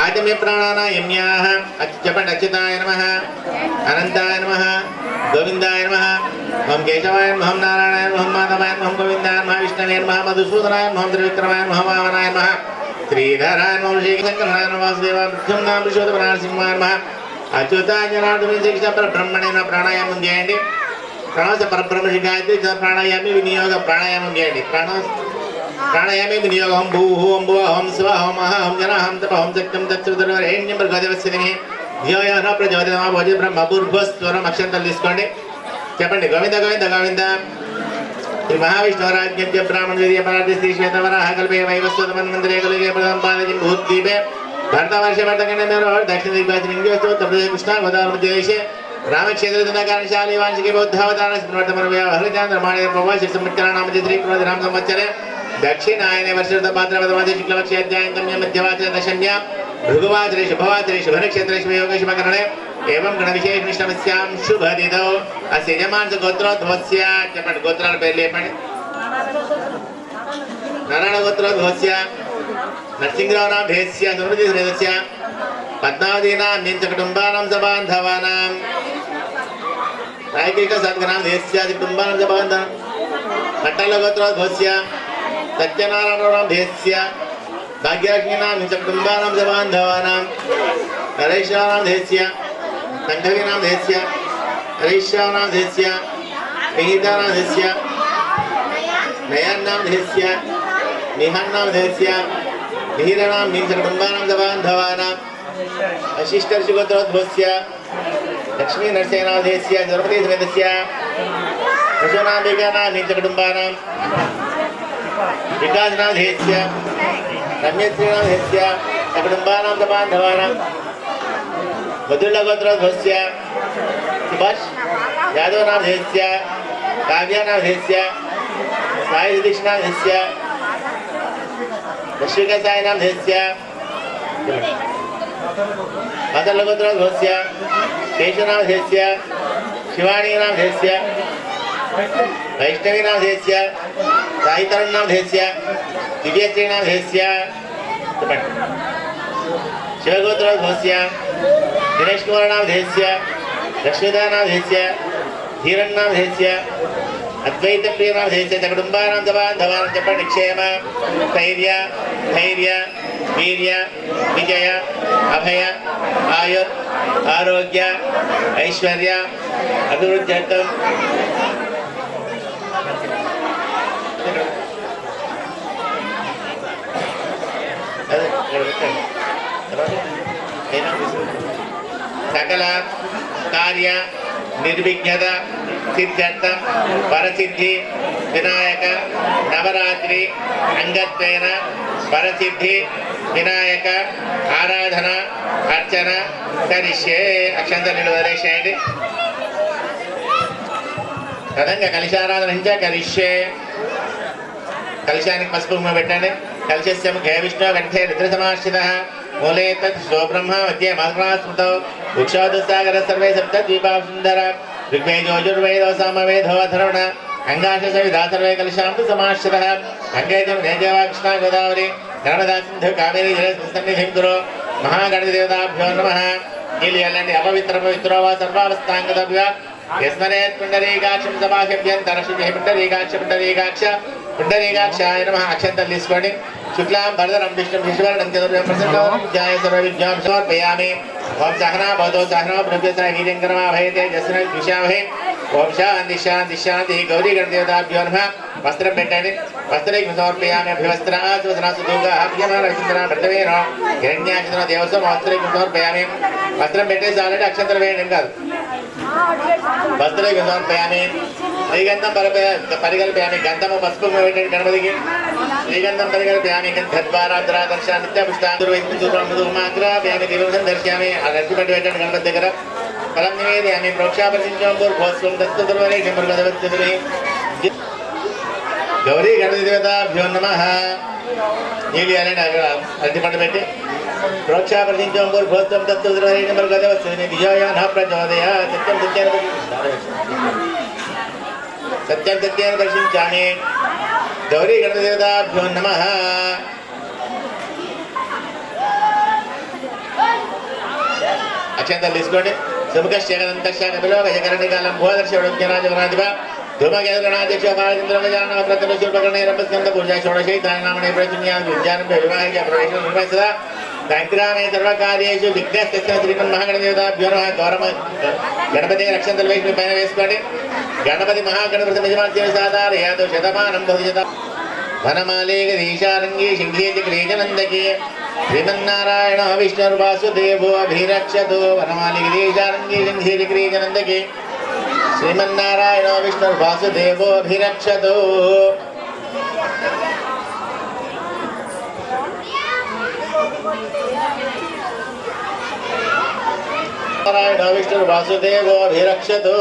ఆచమ్య ప్రాణానాయమ్యాః. చెప్పండి. అచ్యుతాయ నమః, అనంతాయ నమః, గోవిందాయ నమః, ఓం కేశవాయ నమః, నారాయణాయ నమః, మాధవాయ నమః, గోవిందాయ నమః, విష్ణవే నమః, మధుసూదనాయ నమః, త్రివిక్రమాయ నమః, వామనాయ నమః, శ్రీధరాయ నమః, శ్రీశంకరాయ నమః, వాసుదేవాయ మృత్యుంజయాయ పురుషోత్తమనారసింహాయ నమః. అచ్యుతాయ జనార్దన శిక్ష పరబ్రహ్మణేన ప్రాణాయామం చేయండి. ప్రణవ పరబ్రహ్మ గాయత్రి ప్రాణాయామి వినియోగ ప్రాణాయామం చేయండి. ప్రాణాయామి వినియోగం భూ ఓం భువ ఓం శివ ఓం మహా ఓం జన ఓం తప ఓం సత్యం తత్సృతరేణ్యం భగవదేవస్యని ధ్యోయన ప్రచోదయమా భోజ బ్రహ్మ భూర్భస్వరం. అక్షంతలు తీసుకోండి. చెప్పండి. గోవింద గోవింద గోవింద. శ్రీ మహావిష్ణురాజ్ఞ బ్రాహ్మణ విద్య పరార్థి శ్రీ శ్వేతవరాహ కల్పే వైవస్వత మన్మందిరే కలిగే ప్రథమ పాదకి భూద్వీపే భరతవర్ష భరతఖండ దక్షిణ దిగ్భాష ఉత్తరప్రదేశ్ కృష్ణ గోదావరి మధ్యదేశే రామక్షేత్ర దినకారణశాలి వాంశికే బౌద్ధావతార స్మృతమనువ్యాహరిచాంద్రమాణి ప్రవాసి సంవత్సరానామతి శ్రీ రామ సంవత్సరే దక్షిణాయనే వర్ష భాద్రపదమాసే శుక్లపక్షే అధ్యాయంతమ్య మధ్యవాసరే దశమ్యాం భృగువాసరే శుభవాసరే శుభనక్షత్రే శుభయోగ శుభకరణే ఏవం గణ విశేషమిష్టమస్యాం శుభదిదౌ. అస్య యజమానస గోత్రోద్భవస్య. చెప్పండి. గోత్రాల పేర్లు చెప్పండి. నారాయణ గోత్రోద్భవస్య, నరసింహరావు నామ భేస్య, సుమృతి శ్రేదస్య, పద్మావతీనాం నించకుటుంబానాం సబాంధవానాం, రాయకైక సద్గనాం దేస్య కుటుంబానాం సబాంధం, పట్టల గోత్రోద్భవస్య, సత్యనారాయణరాం భేస్య, భాగ్యలక్ష్మీనాం నించకుటుంబానాం సబాంధవానాం, నరేశ్వరాం దేస్య, సంఘవీనాం దేస్య, హరీశ్వరాం దేస్య, మిహితానాం దేస్య, నయాన్నాం దేస్య, నిహాన్నాం దేస్య, మిహిరనాం నించకుటుంబానాం సబాంధవానాం, వశిష్ఠర్షిగోత్రోద్భవస్య, లక్ష్మీ నరసేనాథేస్య, ద్రౌపదీ సమేతస్య, యశోనాంబికానాం నించకుటుంబానాం, వికాసనాథేస్య, రమ్యశ్రీనాథేస్య, కుటుంబానాం సబాంధవానాం, మధుల్లగోత్రోద్భవస్య, సుభాష్ యాదవనాథేస్య, కావ్యానాథేస్య, సాయి సుదీక్షనాథేస్య, లక్ష్మీకసాయనాథేస్య, మదల్లగోత్రోద్భవస్య, కేశవనాథేస్య, శివాణీనాథేస్య, వైష్ణవీనాథేస్య, సాయితరుణాథేస్య, దివ్యశ్రీనాథేస్య, శివగోత్రోద్భవస్య, దినేష్ కుమారనాథేస్య, లక్ష్మీధరనాథేస్య, ధీరన్నాథేస్య, అద్వైత ప్రియనాథేస్య, కుటుంబానాం సబాంధవానాం. చెప్పండి. క్షేమ, ధైర్య, ధైర్య, వీర్య, విజయ, అభయ, ఆయుర్, ఆరోగ్య, ఐశ్వర్య, అభివృద్ధ్యర్థం సకల కార్య నిర్విఘ్నత సిద్ధ్యర్థం వరసిద్ధి వినాయక నవరాత్రి అంగత్వేన వరసిద్ధి వినాయక ఆరాధన అర్చన కరిష్యే. అక్షంతలు వదిలేసేయండి. తదంగా కలిశారాధన కరిష్యే. కలశానికి పసుపు కుంకుమ పెట్టండి. కలశస్య ముఖే విష్ణు కంఠే రుద్రసమాశ్రిత మూలే తత్ శోబ్రహ్మ మధ్యే మాస్మృతౌ వృక్షోదసాగర సర్వే సప్త ద్వీపా సుందర ఋగ్వేదో యజుర్వేదో సామవేదో అథర్వణ అంగాశ సవిధా సర్వే కలశాంతు సమాశ్రిత అంగేజం నేజవా కృష్ణా గోదావరి నర్మదా సింధు కావేరీ జలసన్నిధిం కురు. మహాగణదేవతాభ్యో నమః. నీళ్ళు వెళ్ళండి. అపవిత్ర పవిత్రో వా సర్వావస్థాంగతవ్య యస్మరేత్ పుండరీకాక్షం సమాహ్యభ్యంతరశుభే పుండరీకాక్ష పుండరీకాక్ష పుండరీకాక్షాయ నమః. అక్షంతలు తీసుకోండి. శుక్లాం భరతరం విష్ణుం శశివర్ణం చతుర్భుజం ప్రసన్నం ధ్యాయ సర్వవిద్యాం సమర్పయామి. ఓం సహనా భవతో సహనా భునభ్యసర వీర్యంకరమాభయతే జస్న ద్విషామహే. ఓం శాంతి శాంతి శాంతి. గౌరీ గణదేవతాభ్యో నమః. వస్త్రం పెట్టండి. వస్త్రైకం సమర్పయామి. అభివస్త్రాసునాసుదూంగ హిరణ్యాక్షితనో దేవస్వం వస్త్రైకం సమర్పయామి. వస్త్రం పెట్టేసి ఆల్రెడీ అక్షంతలు వేయండి కాదు. వస్త్రైకం సమర్పయామి. శ్రీగంధం పరిగల్పయామి గంధము పసుపు పెట్టండి గణపతికి శ్రీగంధం పరిగల్పయామి గద్వారాద్రా దర్శన నిత్య పుష్టాంగురుమాగ్రయామి దివం దర్శయామి ఆ రద్దు పట్టి పెట్టండి గణపతి దగ్గర ఫలం నివేదయామి ప్రోక్షాపరిశించోర్భోస్వం దత్తుర్వరేక్షముర్గదవత్తుర్వే గౌరీ గణపతి దేవతాభ్యో నమః నీళ్ళు అని అక్కడ అరటి పండు పెట్టి ప్రోక్షాపరిశించోర్భోస్వం దత్తుర్వరేక్షముర్గదవత్తుర్వే ధియాయాన ప్రచోదయ సత్యం సత్యాన్ని దర్శించామి గౌరీ గణపతి దేవతాభ్యో నమః అక్షంతలు తీసుకోండి సుముఖశ్చేకరంతక్షకరణికాలం భూదర్శిరాజరాధిప ధూమకేంద్రనాథక్షపాళచంద్రమజానవృత్తంపూజా షోడశైతానామణి సాయంత్రామే సర్వకార్యేషు విఘ్నస్తస్య శ్రీమన్మహాగణదేవతాభ్యో నమః గౌరవ గణపతి అక్షంతలు వేసి పైన వేసుకోండి గణపతి మహాగణపతి నిజమాధ్యసాధారయాదు శతమానం భవిష్యత వనమాలేగదీశారంగీ శింఖేతి క్రీజనందకి శ్రీమన్నారాయణ విష్ణుర్వాసుదేవో అభిరక్షతు వనమాలిగదీశారంగీ శింఖేతి క్రీజనందకి శ్రీమన్నారాయణ విష్ణుర్వాసుదేవో అభిరక్షతు నారాయణ విష్ణుర్వాసుదేవో అభిరక్షతు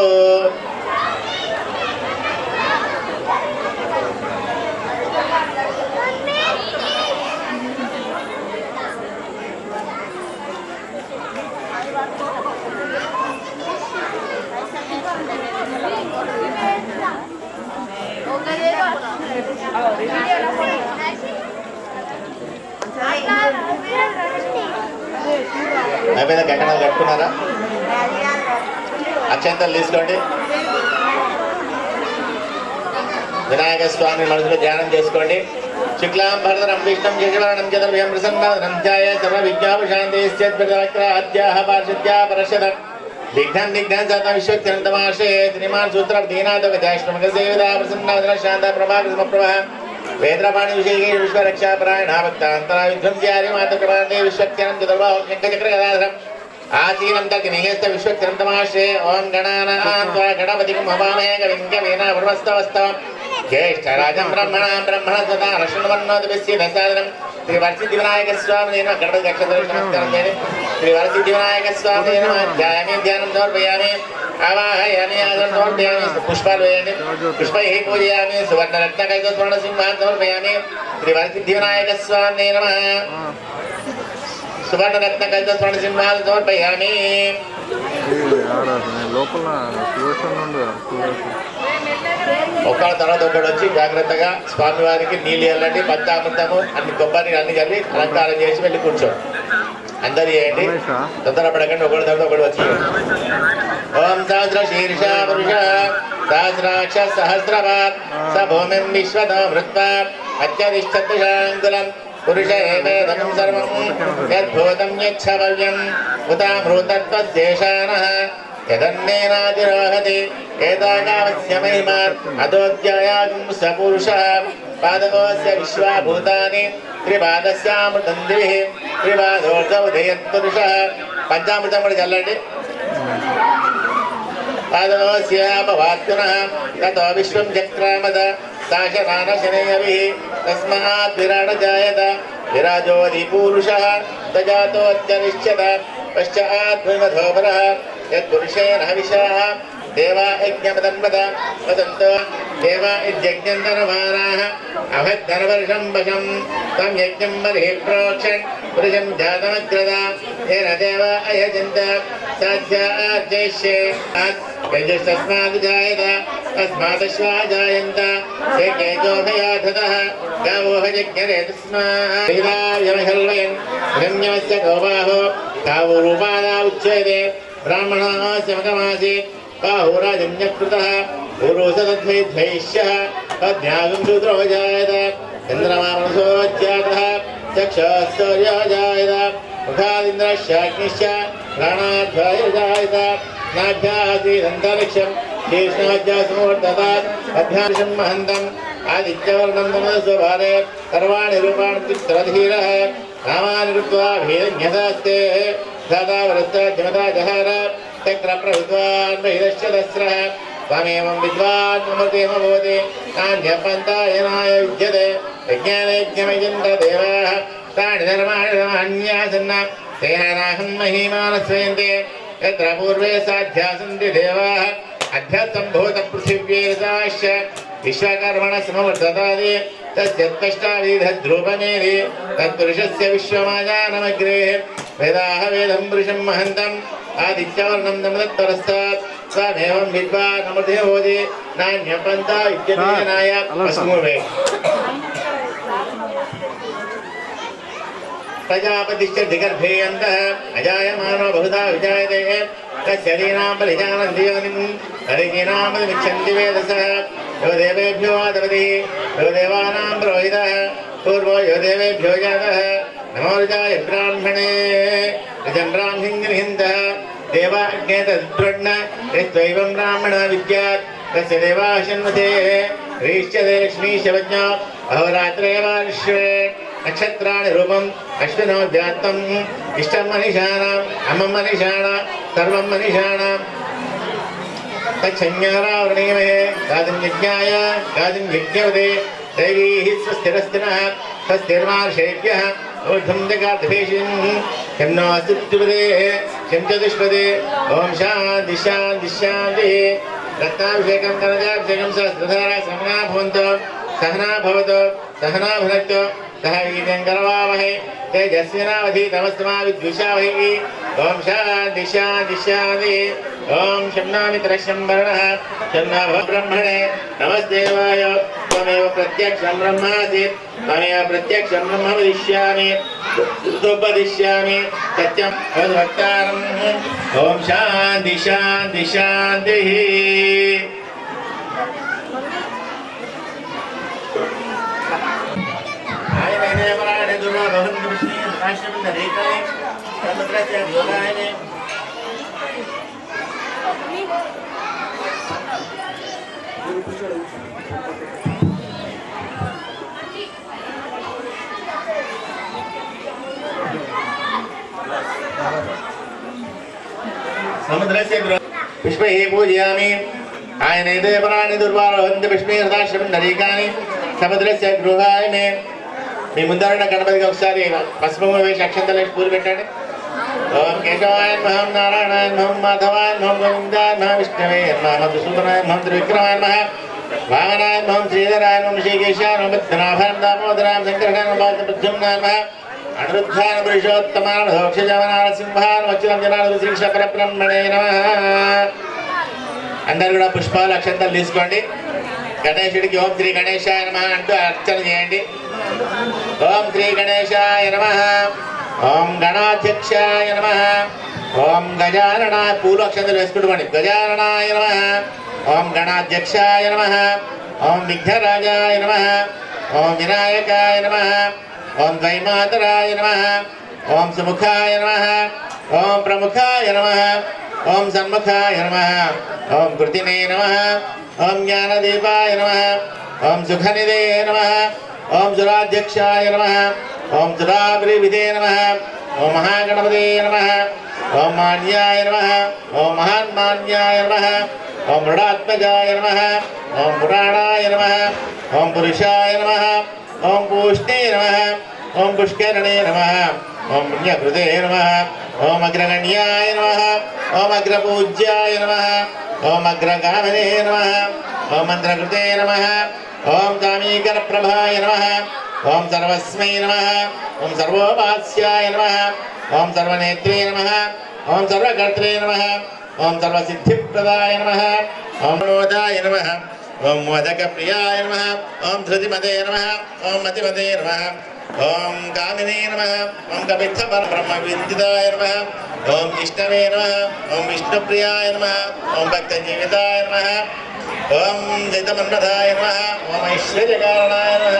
మీద గంటలు కట్టుకున్నారా అక్షంతలు తీసుకోండి వినాయక స్వామి మనసులో ధ్యానం చేసుకోండి శుక్లాం భరతరం విష్ణం యజమానం చతుర్భ్యం ప్రసన్నాదనం ధ్యాయ సర్వ విజ్ఞాపశాంతిశ్చేద్యాః పార్షద్యా పరషద విఘ్నం విఘ్నం సత విశ్వక్రంతమాశ్రయే శ్రీమాన్ సూత్ర దీనాథగజాశ్రమక సేవిదా ప్రసన్నాదన శాంత ప్రభాకర సమప్రభ వేద్రపాణి విషయే విశ్వరక్షాపరాయణ భక్తాంతరా విధ్వంస్యారి మాతృప్రభాంతే విశ్వక్రం చతుర్బాహుచక్ర గదాధరం ఆసీనం తగ్గి నిహేస్త విశ్వక్రంతమాశ్రయే ఓం గణానాం త్వా గణపతిం హవామహే కవిం కవీనా బ్రహ్మస్తవస్తవం జ్యేష్ఠరాజం బ్రహ్మణ స్వతా రక్షణవర్ణోదభిస్యదసాదనం శ్రీ వరసిద్ధి వినాయక స్వామి నేను గణపతి నమస్కారం చేయండి శ్రీ వరసిద్ధి వినాయక స్వామి నేను ధ్యాయామి ధ్యానం సమర్పయామి ఆవాహయామి ఆసనం సమర్పయామి పుష్పాలు వేయండి పుష్పై పూజయామి సువర్ణరత్నకైతో స్వర్ణ సింహాన్ని సమర్పయామి శ్రీ వరసిద్ధి వినాయక స్వామి నమః సువర్ణరత్నకైతో స్వర్ణ సింహాన్ని సమర్పయామి ఒకళ్ళ తర్వాత ఒకడు వచ్చి జాగ్రత్తగా స్వామివారికి నీళ్ళు వెళ్ళండి పంచామృతము అన్ని కొబ్బరి అన్ని కలిపి అలంకారం చేసి వెళ్ళి కూర్చోండి అందరు చేయండి తొందరపడకండి ఒకటి తర్వాత ఒకటి వచ్చి ఓం సహస్ర శీర్ష పురుష సహస్రాక్ష సహస్రవాన్ స భూమిం విశ్వతో మృత్వా అత్యధిష్ఠతుషాంగులం పురుష ఏవేదం సర్వం యద్భూతం యచ్చవ్యం ఉతామృతత్వద్దేశానః యదన్నేనాదిరోహతి ఏతాగావస్య మహిమాన్ అదోధ్యాయాగం స పురుషః పాదవస్య విశ్వాభూతాని త్రిపాదస్యామృతం దివిః త్రిపాదోర్ధముదయత్పురుషः పంచామృతం కూడా చల్లండి పాదవస్యాపవాత్తునః తతో విశ్వం చక్రామద శాసనానశనయభిः తస్మాత్ విరాడ జాయత విరాజోది పురుషः తజాతోత్యనిశ్చత పశ్చాద్విమధోపరः యత్పురుషేణ హవిషాః దేవా యజ్ఞమతన్వత వదంతో దేవా యజ్ఞంతరమానాః అభద్ధనవర్షం వశం తం యజ్ఞం బలిః ప్రోక్షన్ పురుషం జాతమగ్రదా ఏన దేవా అయజంత సాధ్యార్జయిష్యే యజస్తస్మాద్ జాయత తస్మాదశ్వా జాయంత ఏకేజోభయాధతః గావోహ యజ్ఞరే తస్మాద్యమహల్వయన్ హిరణ్యమస్య గోబాహో గావోరూపాదా ఉచ్యతే బ్రాహ్మణాస్య మకమాసీత్ బాహురాజన్యకృతః పురుషదద్వైద్వైష్యः పద్యాగం శూద్రో జాయత చంద్రమానసోజ్జాతः చక్షుః జాయత ముఖాదింద్రశ్చాగ్నిశ్చ ప్రాణాధ్వాయ జాయత నాభ్యాసీదంతరిక్షం శీర్ష్ణాజ్యాసమవర్తతాత్ అభ్యాసం మహంతం ఆదిత్యవర్ణం తమస్వభారే సర్వాణి రూపాణి చిత్రధీరः రామాని కృత్వా భేదన్యసాస్తే దాతా వరస్తా జమతా జహార చక్ర ప్రభుత్వాన్ బహిరశ్చ దస్రః त्वमेवं विद्वान् ममतेम भवति नान्यपन्थायनाय विद्यते यज्ञानयज्ञमयजन्तदेवाः तानि धर्माणि धर्मान्यासन्न तेन नाहं महीमानस्वयन्ते यत्र पूर्वे साध्या सन्ति देवाः अभ्यसम्भूतपृथिव्येताश्च विश्वकर्मणः समवर्ततादि तस्य त्वष्टाविधध्रुवमेदि तत्पुरुषस्य विश्वमाजानमग्रे वेदाः वेदं पुरुषं महन्तम् आदित्यवर्णं नमदत्तरस्तात् त्वमेवं विद्वान् अमृते भवति नान्यपन्था विद्यते नाय अस्मुवे प्रजापतिश्च दिगर्भे अन्तः अजायमानो बहुधा विजायते तस्य दीनां परिजानन्ति योनिं हरिकीनां पदमिच्छन्ति वेदसः यो देवेभ्यो आदपतिः यो देवानां पुरोहितः पूर्वो यो देवेभ्यो जातः नमो ऋजाय ब्राह्मणे ऋजन्रां हिङ्गिर्हिन्दः देवाज्ञे तद्ब्रह्म यस्त्वैवं ब्राह्मणः विद्यात् तस्य देवाः शन्वते ह्रीश्चते लक्ष्मीशवज्ञो अहोरात्रे वार्ष्वे नक्षत्राणि रूपम् अश्विनो व्यात्तम् इष्टं मनीषाणाम् अमं मनीषाणां सर्वं मनीषाणां तच्छन्यारावृणीमहे गादिं यज्ञाय गादिं यज्ञवते दैवीः स्वस्तिरस्तिनः स्वस्तिर्मार्षेभ्यः ऊर्ध्वं जगाद्भेषिं यं नो अस्तुत्युपदे शं चतुष्पदे ॐ शान्ति शान्ति शान्तिः रत्नाभिषेकं कनकाभिषेकं सहस्रधारा समना भवन्तु सहना भवतु सहना भुनक्तु सह वीर्यं करवावहै तेजस्विनावधीतमस्तमा विद्विषावहै ॐ शान्ति शान्ति शान्तिः ॐ शं नो मित्रः शं वरुणः शं नो ब्रह्मणे नमस्देवाय त्वमेव प्रत्यक्षं ब्रह्मासि त्वमेव प्रत्यक्षं ब्रह्म वदिष्यामि उपदिष्यामि सत्यं वक्तारम् ॐ शान्ति शान्ति शान्तिः समुद्रस्य पुष्पैः पूजयामि आयनैते पराणि दुर्वारोहन्ति पुष्पैः हृदाश्रमन्दरीकानि समुद्रस्य गृहाय मे మీ ముందర గణపతికి ఒకసారి పసుపు వేసి అక్షంతలు వేసి పూలు పెట్టండి ఓం కేశవాయ నమః నారాయణాయ నమః మాధవాయ నమః గోవిందాయ నమః విష్ణవే నమః మధుసూదనాయ నమః త్రివిక్రమాయ నమః వామనాయ నమః శ్రీధరాయ నమః శ్రీకేశాయ నమః పద్మనాభాయ దామోదరాయ శంకరాయ నమః ప్రద్యుమ్నాయ నమః అనిరుద్ధాయ పురుషోత్తమాయ దోక్షజవనాయ సింహాయ వచ్చునంజనాయ శ్రీకృష్ణ పరబ్రహ్మణే నమః. అందరూ కూడా పుష్పాలు అక్షంతలు తీసుకోండి. గణేశుడికి ఓం శ్రీ గణేశాయ నమః అంటూ అర్చన చేయండి. ఓం శ్రీ గణేశాయ నమః, ఓం గణాధ్యక్షాయ నమః, ఓం గజానన పూలు అక్షంతలు వేసుకుంటామండి. గజాననాయ నమః, ఓం గణాధ్యక్షాయ నమః, ఓం విఘ్నరాజాయ నమః, ఓం వినాయకాయ నమః, ఓం ద్వైమాతరాయ నమః, ఓం సుముఖాయ నమః, ఓం ప్రముఖాయ నమః, ఓం సన్ముఖాయ నమః, ఓం కృతినే నమః, ఓం జ్ఞానదీపాయ నమః, ఓం సుఖనిదే నమః, ఓం సురాధ్యక్షాయ నమః, ఓం సురాభివిదే నమః, ఓం మహాగణపతే నమః, ఓం మాన్యాయ నమః, ఓం మహాన్మాన్యాయ నమః, ఓం మృడాత్మజాయ నమః, ఓం పురాణాయ నమః, ఓం పురుషాయ నమః, ఓం పూష్ణే నమః, ఓం పుష్కరణే నమః, ఓం పుణ్యకృతే నమః, ఓం అగ్రగణ్యాయ నమః, ఓం అగ్రపూజ్యాయ నమః, ఓం అగ్రగామినే నమః, ఓం మంత్రకృతే నమః, ఓం కామీకరప్రభాయ నమః, ఓం సర్వస్మై నమః, ఓం సర్వోపాస్యాయ నమః, ఓం సర్వనేత్రే నమః, ఓం సర్వకర్త్రే నమః, ఓం సర్వసిద్ధిప్రదాయ నమః, ఓం మోదాయ నమః, ఓం మోదకప్రియాయ నమః, ఓం ధృతిమతే నమః, ఓం మతిమతే నమః, ఓం కామినే నమః, ఓం కపిత్థ పరబ్రహ్మ విదితాయ నమః, ఓం విష్ణవే నమః, ఓం విష్ణుప్రియాయ నమః, ఓం భక్తజీవితాయ నమః, ఓం జైతమన్మథాయ నమః, ఓం ఐశ్వర్యకారణాయ నమః,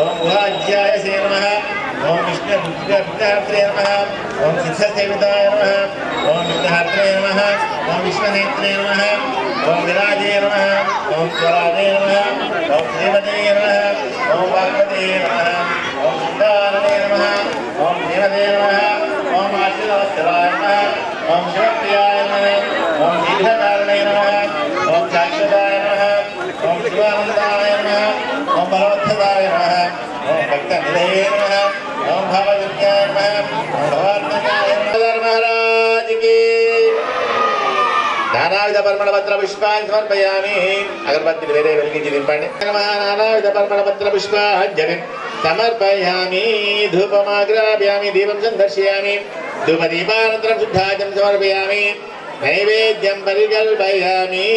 ఓం గుహాధ్యాయసే నమః, ఓం విష్ణువిఘ్నహర్త్రే నమః, ఓం సిద్ధసేవితాయ నమః, ఓం విఘ్నహర్త్రే నమః, ఓం విశ్వనేత్రే నమః, ఓం విరాజే నమః, ఓం స్వరాజే నమః, ఓం శ్రీమతే నమః, ఓం వాగ్వతే నమః, ఓం సుందారణే నమః, ఓం శ్రీమతే నమః, ఓం ఆశీర్వత్సరాయ నమః, ఓం శివప్రియాయ నమః, ఓం దీర్ఘకారణే నమః, ఓం సాక్షి బలోత్థాయ నమః ఓం భక్తనిలయే నమః ఓం భవదుర్గాయ నమః ఓం భవాత్మకాయ నమః మహారాజ్ కి నానావిధ పరిమళపత్ర పుష్పాన్ని సమర్పయామి. అగరబత్తిని వేరే వెలిగించి నింపండి. నానావిధ పరిమళపత్ర పుష్పాంజలి సమర్పయామి. ధూపమాగ్రాప్యామి. దీపం సందర్శయామి. ధూపదీపానంతరం శుద్ధాజం సమర్పయామి. నైవేద్యం పరికల్పయామి.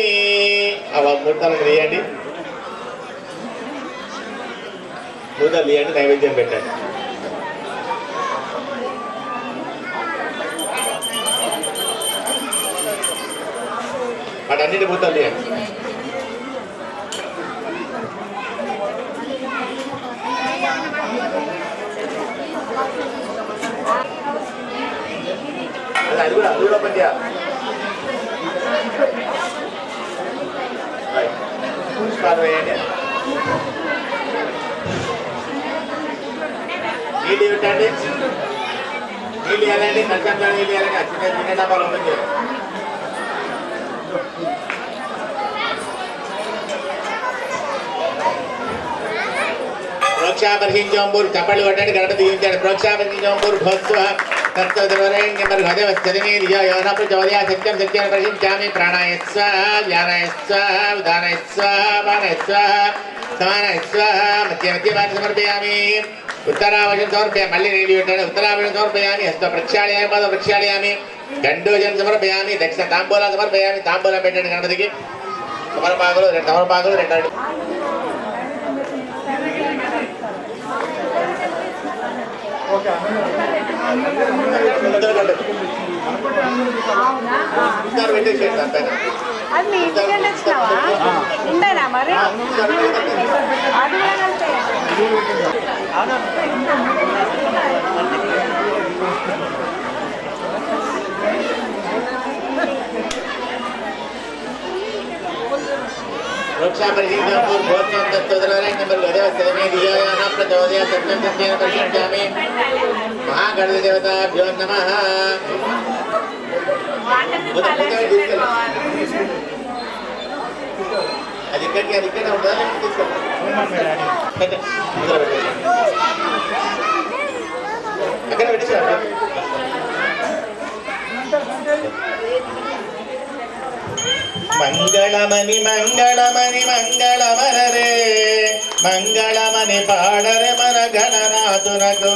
మూర్తలు తీయండి, మూతలు తీయండి, నైవేద్యం పెట్టండి. వాటన్నిటి మూతలు తీయండి. అది కూడా పని చేయాలి. పుష్పాలు వేయండి. నీళ్ళు పెట్టండి. నీళ్ళు వేయాలండి. నచ్చంగా నీళ్ళు వేయాలండి. చిన్న చిన్న డబ్బాలు ఓపెన్ చేయాలి. ప్రోక్షాపరిహించంబూర్ చప్పళ్ళు కొట్టండి. గణపతి దిగించాడు. ప్రోక్షాపరిహించంబూర్ భోత్వ సత్యం సత్యం ప్రశించామి. ప్రాణాయ స్వాహ, వ్యానాయ స్వాహ, ఉదానాయ స్వాహ, వానాయ స్వాహ, సమానాయ స్వాహ. మధ్య మధ్యమాన్ని సమర్పయామి. ఉత్తరావశం సమర్పయామి. మళ్ళీ నీళ్ళు పెట్టండి. ఉత్తరావశం సమర్పయామి. హస్త ప్రక్షాళయామి. పాద ప్రక్షాళయామి. గండోజం సమర్పయామి. దక్షిణ తాంబూలం సమర్పయామి. తాంబూలం పెట్టండి గణపతికి. తమలపాకులు 2 తమలపాకులు 2 అది మీ ఇంటికి వచ్చినావా? ఉండేనా మరి? అది वृक्षापरिशीलनपूर्व भोजनं तत्त्वदलरण्यमर्गदेवस्तमे प्रचोदया सत्यं सत्येन परिशिष्यामि. महागणदेवताभ्यो नमः. అది ఇక్కడ ఉంటుందా? అక్కడ పెట్టేసారు. మంగళమని మంగళమని మంగళమనరే మంగళమని పాడరే మన గణనాథునకు.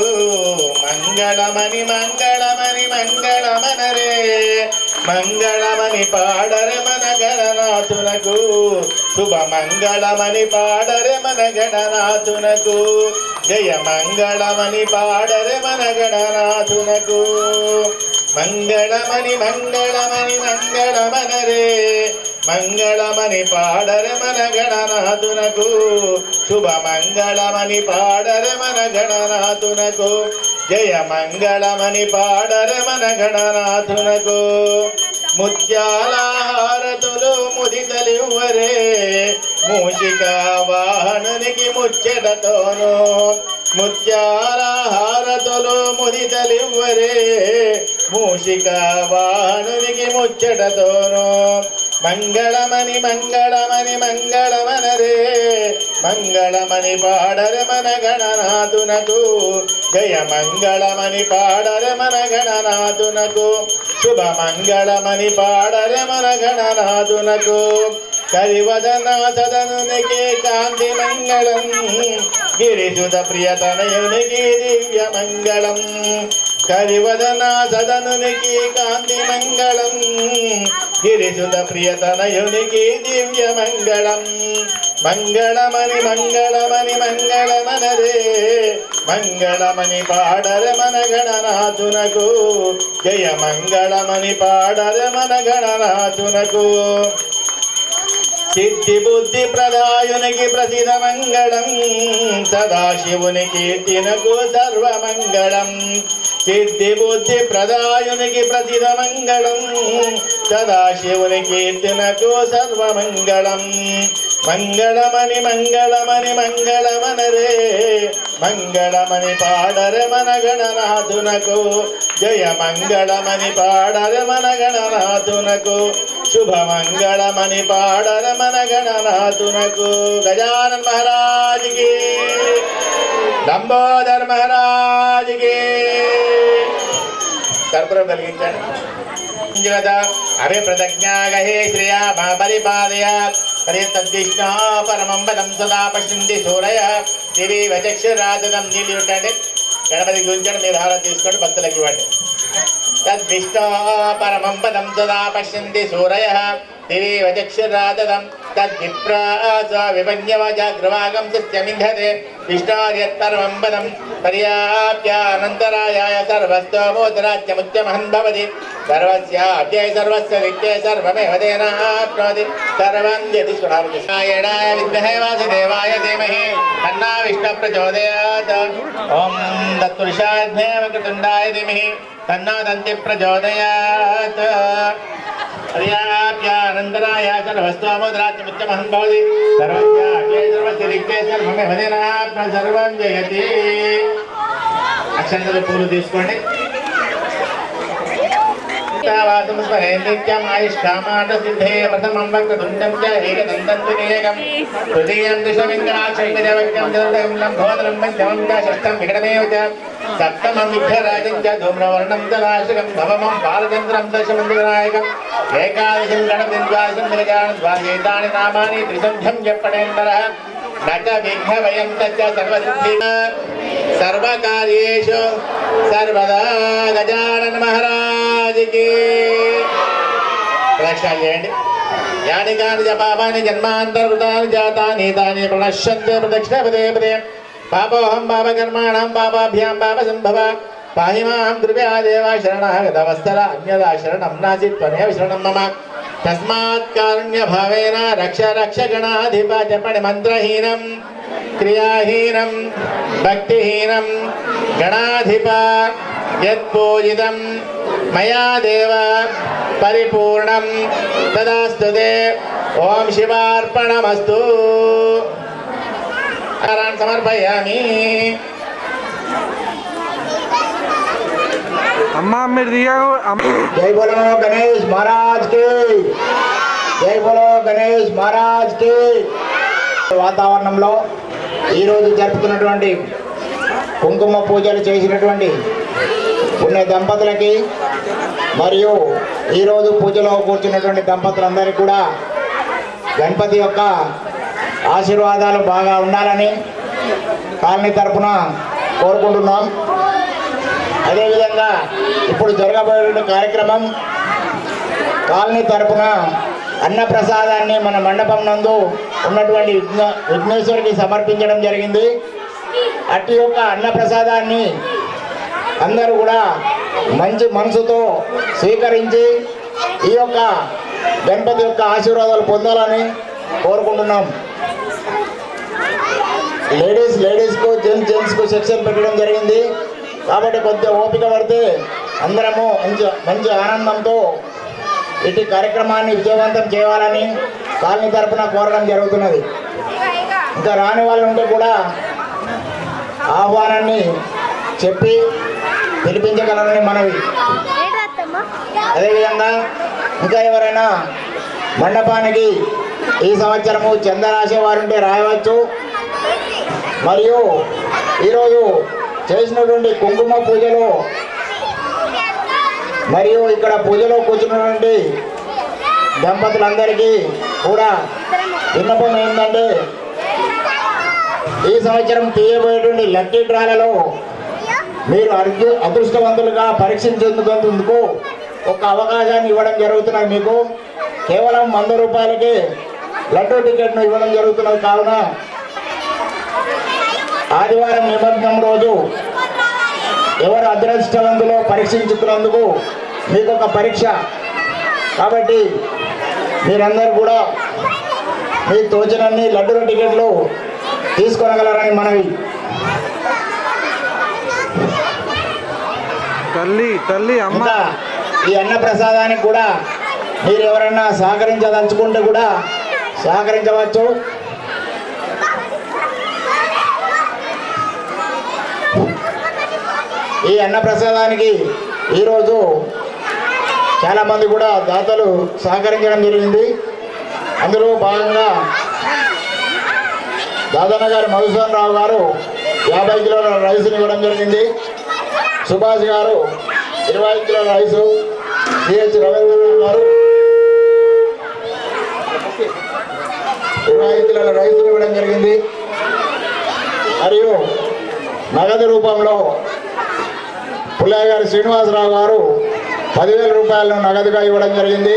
మంగళమని మంగళమని మంగళమనరే మంగళమని పాడరే మన గణనాథునకు. శుభ మంగళమని పాడరే మన గణనాథునకు. జయ మంగళమని పాడరే మన గణనాథునకు. మంగళమని మంగళమని మంగళమనరే మంగళమని పాడరే మన గణనాథునకు. శుభ మంగళమని పాడరే మన గణనాథునకు. జయ మంగళమని పాడరే మన గణనాథునకు. ముత్యాల హారతులు ముదితలివ్వరే మూషిక వాహనునికి ముచ్చటతోను. ముత్యాల హారతులు ముదితలివ్వరే మూషిక వాహనునికి ముచ్చటతోను. మంగళమని మంగళమని మంగళమనరే మంగళమని పాడరే మన గణనాథునకు. జయ మంగళమని పాడరే మన గణనాథునకు. శుభ మంగళమని పాడరే మన గణనాథునకు. కరివదన సదనునికి కాంతి మంగళం గిరిసుత ప్రియతనయునికి దివ్య మంగళం. కరివదన సదనునికి కాంతి మంగళం గిరిసుత ప్రియతనయునికి దివ్య మంగళం. మంగళమని మంగళమని మంగళమనరే మంగళమని పాడరే మన గణనాథునకు. జయ మంగళమని పాడరే మన గణనాథునకు. సిద్ధి బుద్ధి ప్రదాయునికి ప్రసిద్ధ మంగళం సదాశివుని కీర్తినకు సర్వమంగళం. సిద్ధి బుద్ధి ప్రదాయునికి ప్రసిద్ధ మంగళం సదాశివుని కీర్తినకు సర్వమంగళం. మంగళమని మంగళమని మంగళమనరే మంగళమని పాడరే మన గణనాథునకు. జయ మంగళమని పాడరే మన గణనాథునకు. శుభమంగళమణి పాడన మన గణనాథునకు గజానన్ మహారాజుకి లంబోదర్ మహారాజుకి కర్పూరం కలిగించండి. అభి ప్రజ్ఞాగహే శ్రియా మా పరిపాదయ తద్విష్ణా పరమం పదం సదా పశ్యంతి సూరయ దివి వచక్షురాజదం నీళ్ళు పెట్టండి. గణపతికి ఉంచండి. మీరు హారం తీసుకోండి, భక్తులకి ఇవ్వండి. తద్విష్ణా పరమం పదం సదా పశ్యంతి సూరయ దివి వచక్షురాజదం తద్విప్రాస విపన్యవజాగ్రవాగం సత్యమింధతే విష్ణార్యత్తర్వం పదం పర్యాప్యానంతరాయాయ సర్వస్తోమోదరాజ్యముత్యమహన్ భవతి సర్వస్యాప్యై సర్వస్య విద్యై సర్వమేవ తేనాప్నోతి సర్వం యది స్వరాయ విద్మహే వాసుదేవాయ ధీమహి తన్నో విష్ణుః ప్రచోదయాత్. ఓం తత్పురుషాయ వక్రతుండాయ ధీమహి తన్నో దంతి ప్రచోదయాత్. పర్యాప్యానంతరాయ సర్వస్తోమోదరాజ్యముత్యమహన్ భవతి సర్వస్యాప్యై సర్వస్య విద్యై సర్వమేవ తేనాప్నోతి సర్వం జయతి. అక్షంతలు పూలు తీసుకోండి. నిత్యం ఆయుష్కామాట సిద్ధే ప్రథమం వక్రతుండం చ ఏకదంతం త్రినేకం తృతీయం దశమింగళాక్షం విజయవక్యం చతుర్థం లంబోదరం పంచమం చ షష్టం వికటమేవ చ సప్తమం విఘ్నరాజం చ ధూమ్రవర్ణం చ నాశకం నవమం బాలచంద్రం దశమం వినాయకం ఏకాదశం గణపతిం ద్వాదశం విరజానం ద్వాదశేతాని నామాని త్రిసంధ్యం చెప్పడేందరః నచ విఘ్నభయం తచ్చ సర్వసిద్ధి సర్వకార్యేషు సర్వదా గజానన మహారాజుకి ప్రదక్షిణాలు చేయండి. యాని కాని చ పాపాని జన్మాంతర్కృతాని జాతాని తాని ప్రణశ్యంతే ప్రదక్షిణ పదే పదే పాపోహం పాపకర్మాణం పాపాభ్యాం పాప సంభవ పాహి మాం కృపయా దేవ శరణాగతవత్సల అన్యదా శరణం నాసి త్వమేవ శరణం మమ తస్మాత్ కారుణ్య భావేన రక్ష రక్ష గణాధిప చెప్పండి. మంత్రహీనం క్రియాహీనం భక్తిహీనం గణాధిప యత్పూజితం మయా దేవ పరిపూర్ణం తదాస్తుతే. ఓం శివార్పణమస్తు. సమర్పయామి. అమ్మా మీరు దిగా జై బోలో గణేష్ మహారాజ్ కి, జై బోలో గణేష్ మహారాజ్ కి. వాతావరణంలో ఈరోజు జరుపుతున్నటువంటి కుంకుమ పూజలు చేసినటువంటి పుణ్య దంపతులకి మరియు ఈరోజు పూజలో కూర్చున్నటువంటి దంపతులందరికీ కూడా గణపతి యొక్క ఆశీర్వాదాలు బాగా ఉండాలని కాలనీ తరపున కోరుకుంటున్నాం. అదేవిధంగా ఇప్పుడు జరగబోయే కార్యక్రమం కాలనీ తరపున అన్నప్రసాదాన్ని మన మండపం నందు ఉన్నటువంటి విఘ్నేశ్వరికి సమర్పించడం జరిగింది. అట్టి యొక్క అన్నప్రసాదాన్ని అందరూ కూడా మంచి మనసుతో స్వీకరించి ఈ యొక్క గణపతి యొక్క ఆశీర్వాదాలు పొందాలని కోరుకుంటున్నాం. లేడీస్కు జెంట్స్కు సెక్షన్ పెట్టడం జరిగింది కాబట్టి కొద్దిగా ఓపిక పడితే అందరము మంచి ఆనందంతో ఇటు కార్యక్రమాన్ని విజయవంతం చేయాలని కాలనీ తరపున కోరడం జరుగుతున్నది. ఇంకా రాని వాళ్ళు ఉంటే కూడా ఆహ్వానాన్ని చెప్పి పిలిపించగలరని మనవి. అదేవిధంగా ఇంకా ఎవరైనా మండపానికి ఈ సంవత్సరము చందా రాసేవారు ఉంటే రాయవచ్చు. మరియు ఈరోజు చేసినటువంటి కుంకుమ పూజలో మరియు ఇక్కడ పూజలో కూర్చున్నటువంటి దంపతులందరికీ కూడా విన్నపం ఏంటంటే ఈ సంవత్సరం తీయబోయేటువంటి లక్కీ డ్రాలలో మీరు అదృష్టవంతులుగా పరీక్షించేందుకు ఒక అవకాశాన్ని ఇవ్వడం జరుగుతున్నది. మీకు కేవలం 100 రూపాయలకి లడ్డూ టికెట్ను ఇవ్వడం జరుగుతున్నది. కావున ఆదివారం నిమజ్జనం రోజు ఎవరు అదృష్టవంతులో పరీక్షించుకున్నందుకు మీకు ఒక పరీక్ష కాబట్టి మీరందరూ కూడా మీ తోచినన్ని లడ్డూల టికెట్లు తీసుకోగలరని మనవి. తల్లి అమ్మ ఈ అన్న ప్రసాదానికి కూడా మీరు ఎవరన్నా సహకరించదలుచుకుంటే కూడా సహకరించవచ్చు. ఈ అన్న ప్రసాదానికి ఈరోజు చాలామంది కూడా దాతలు సహకరించడం జరిగింది. అందులో భాగంగా దాదన్న గారు మధుసూదన్ రావు గారు 50 కిలోల రైస్ని ఇవ్వడం జరిగింది. సుభాష్ గారు 25 కిలోల రైసు, సిహెచ్ రవీంద్రరావు గారు 25 కిలోల రైసుని ఇవ్వడం జరిగింది. మరియు నగదు రూపంలో పుల్లయ్య గారు శ్రీనివాసరావు గారు 10,000 రూపాయలను నగదుగా ఇవ్వడం జరిగింది.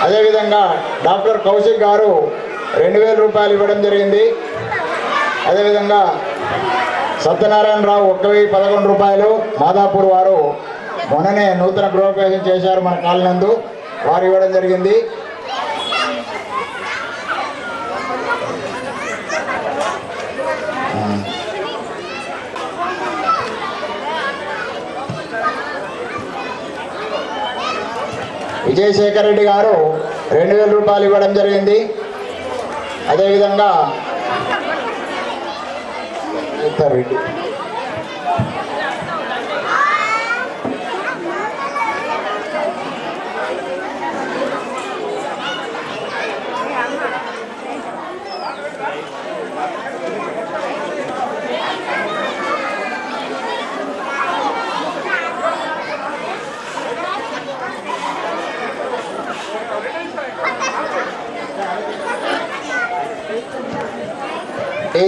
అదేవిధంగా డాక్టర్ కౌశిక్ గారు 2,000 రూపాయలు ఇవ్వడం జరిగింది. అదేవిధంగా సత్యనారాయణరావు 1,011 రూపాయలు, మాదాపూర్ వారు మొన్ననే నూతన గృహప్రవేశం చేశారు మన కాలనందు, వారు ఇవ్వడం జరిగింది. విజయశేఖర్ రెడ్డి గారు 2,000 రూపాయలు ఇవ్వడం జరిగింది. అదేవిధంగా రెడ్డి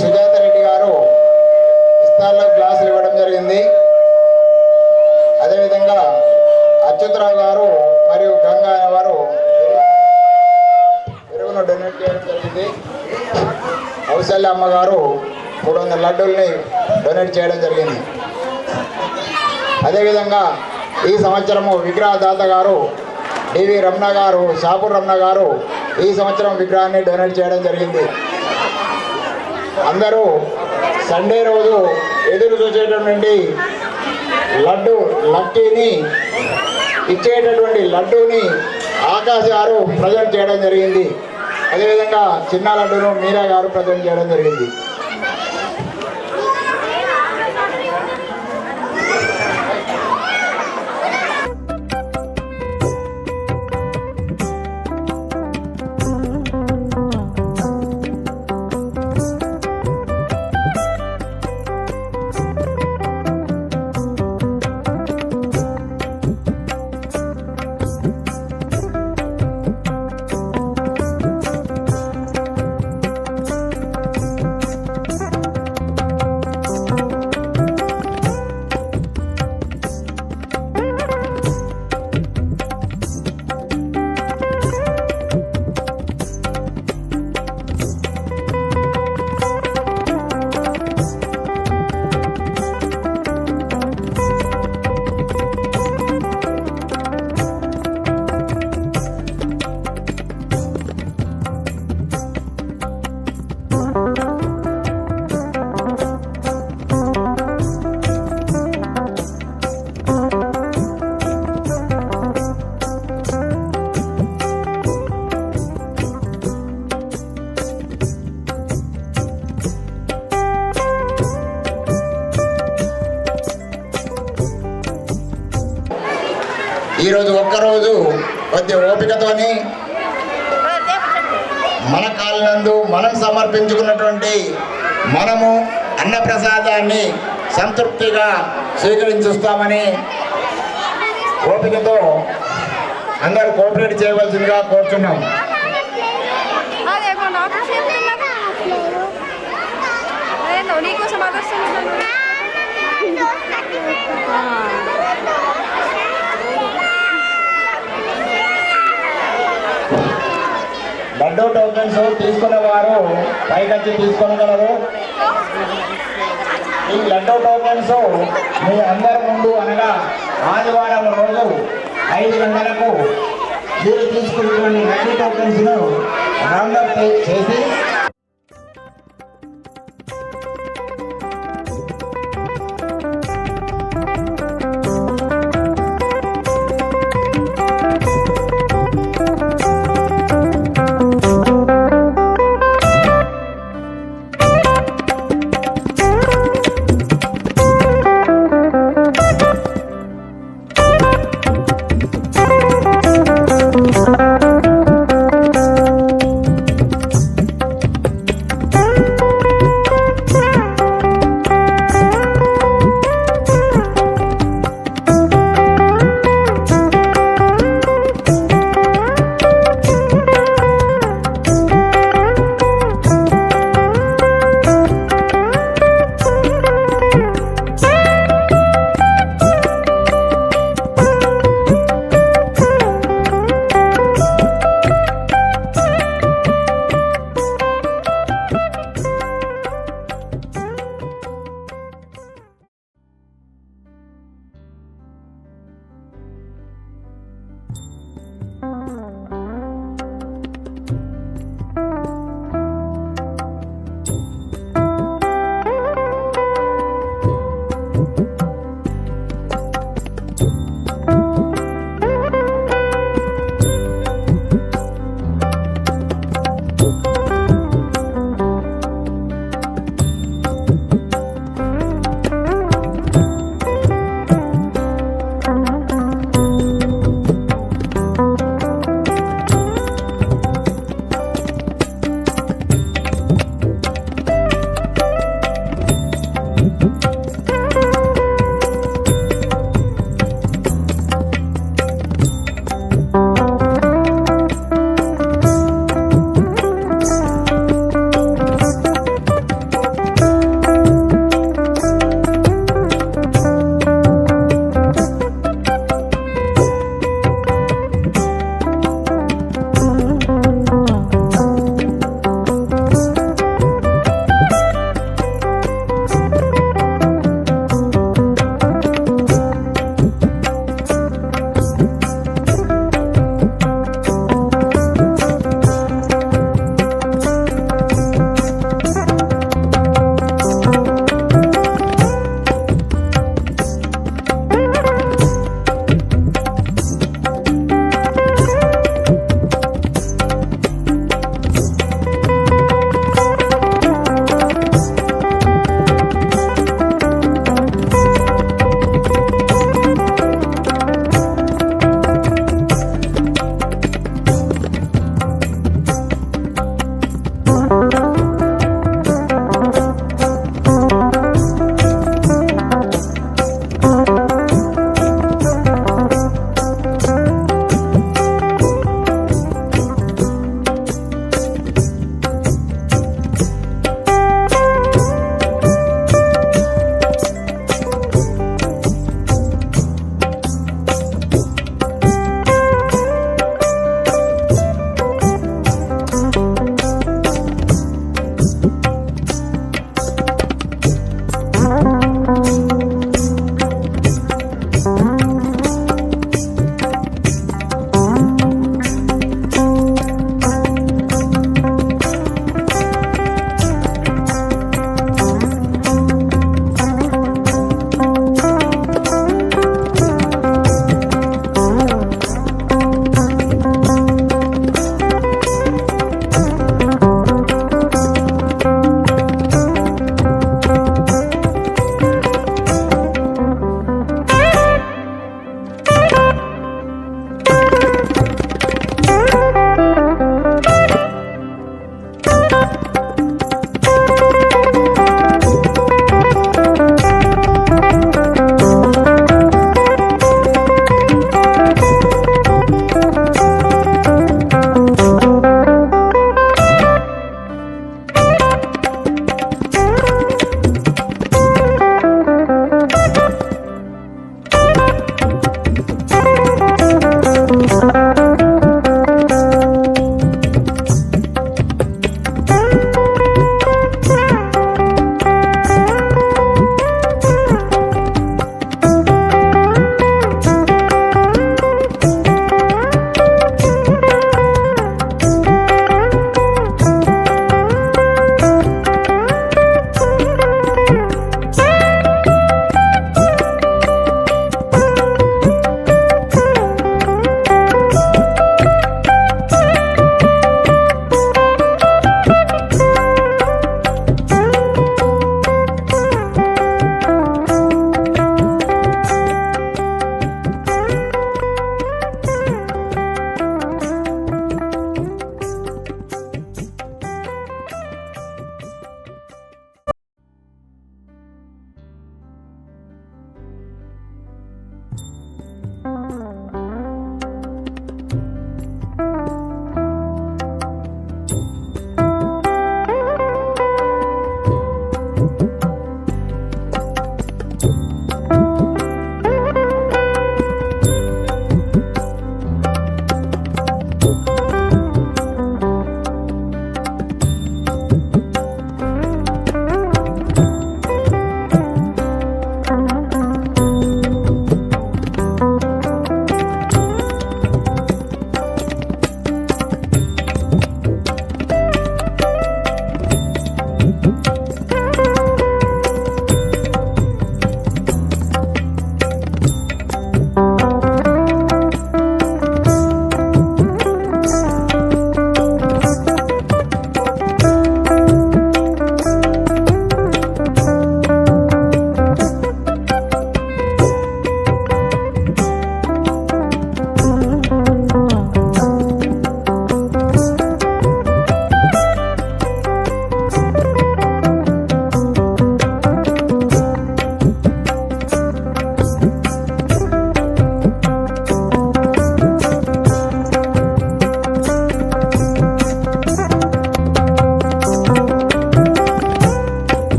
సుజాత రెడ్డి గారు ఇస్తాల్లో గ్లాసులు ఇవ్వడం జరిగింది. అదేవిధంగా అచ్యుతరావు గారు మరియు గంగా వారు ఎరువును డొనేట్ చేయడం జరిగింది. కౌశల్య అమ్మ గారు 300 లడ్డూల్ని డొనేట్ చేయడం జరిగింది. అదేవిధంగా ఈ సంవత్సరము విగ్రహదాత గారు డివి రమణ గారు, షాపూర్ రమణ గారు ఈ సంవత్సరం విగ్రహాన్ని డొనేట్ చేయడం జరిగింది. అందరూ సండే రోజు ఎదురు చూసేటటువంటి లక్కీని ఇచ్చేటటువంటి లడ్డూని ఆకాశ్ గారు ప్రజెంట్ చేయడం జరిగింది. అదేవిధంగా చిన్న లడ్డూను మీరా గారు ప్రజెంట్ చేయడం జరిగింది. ఈరోజు ఒక్కరోజు కొద్ది ఓపికతోని మన కాలనందు మనం సమర్పించుకున్నటువంటి మనము అన్నప్రసాదాన్ని సంతృప్తిగా స్వీకరించుస్తామని ఓపికతో అందరూ కోఆపరేట్ చేయవలసిందిగా కోరుతున్నాం. లడ్డూ టోకెన్స్ తీసుకునే వారు పైకొచ్చి తీసుకోగలరు. ఈ లడ్డూ టోకెన్స్ మీ అందరి ముందు అనగా ఆదివారం రోజు 5 గంటలకు మీరు తీసుకున్నటువంటి లడ్డూ టోకెన్స్ను రౌండప్ చేసి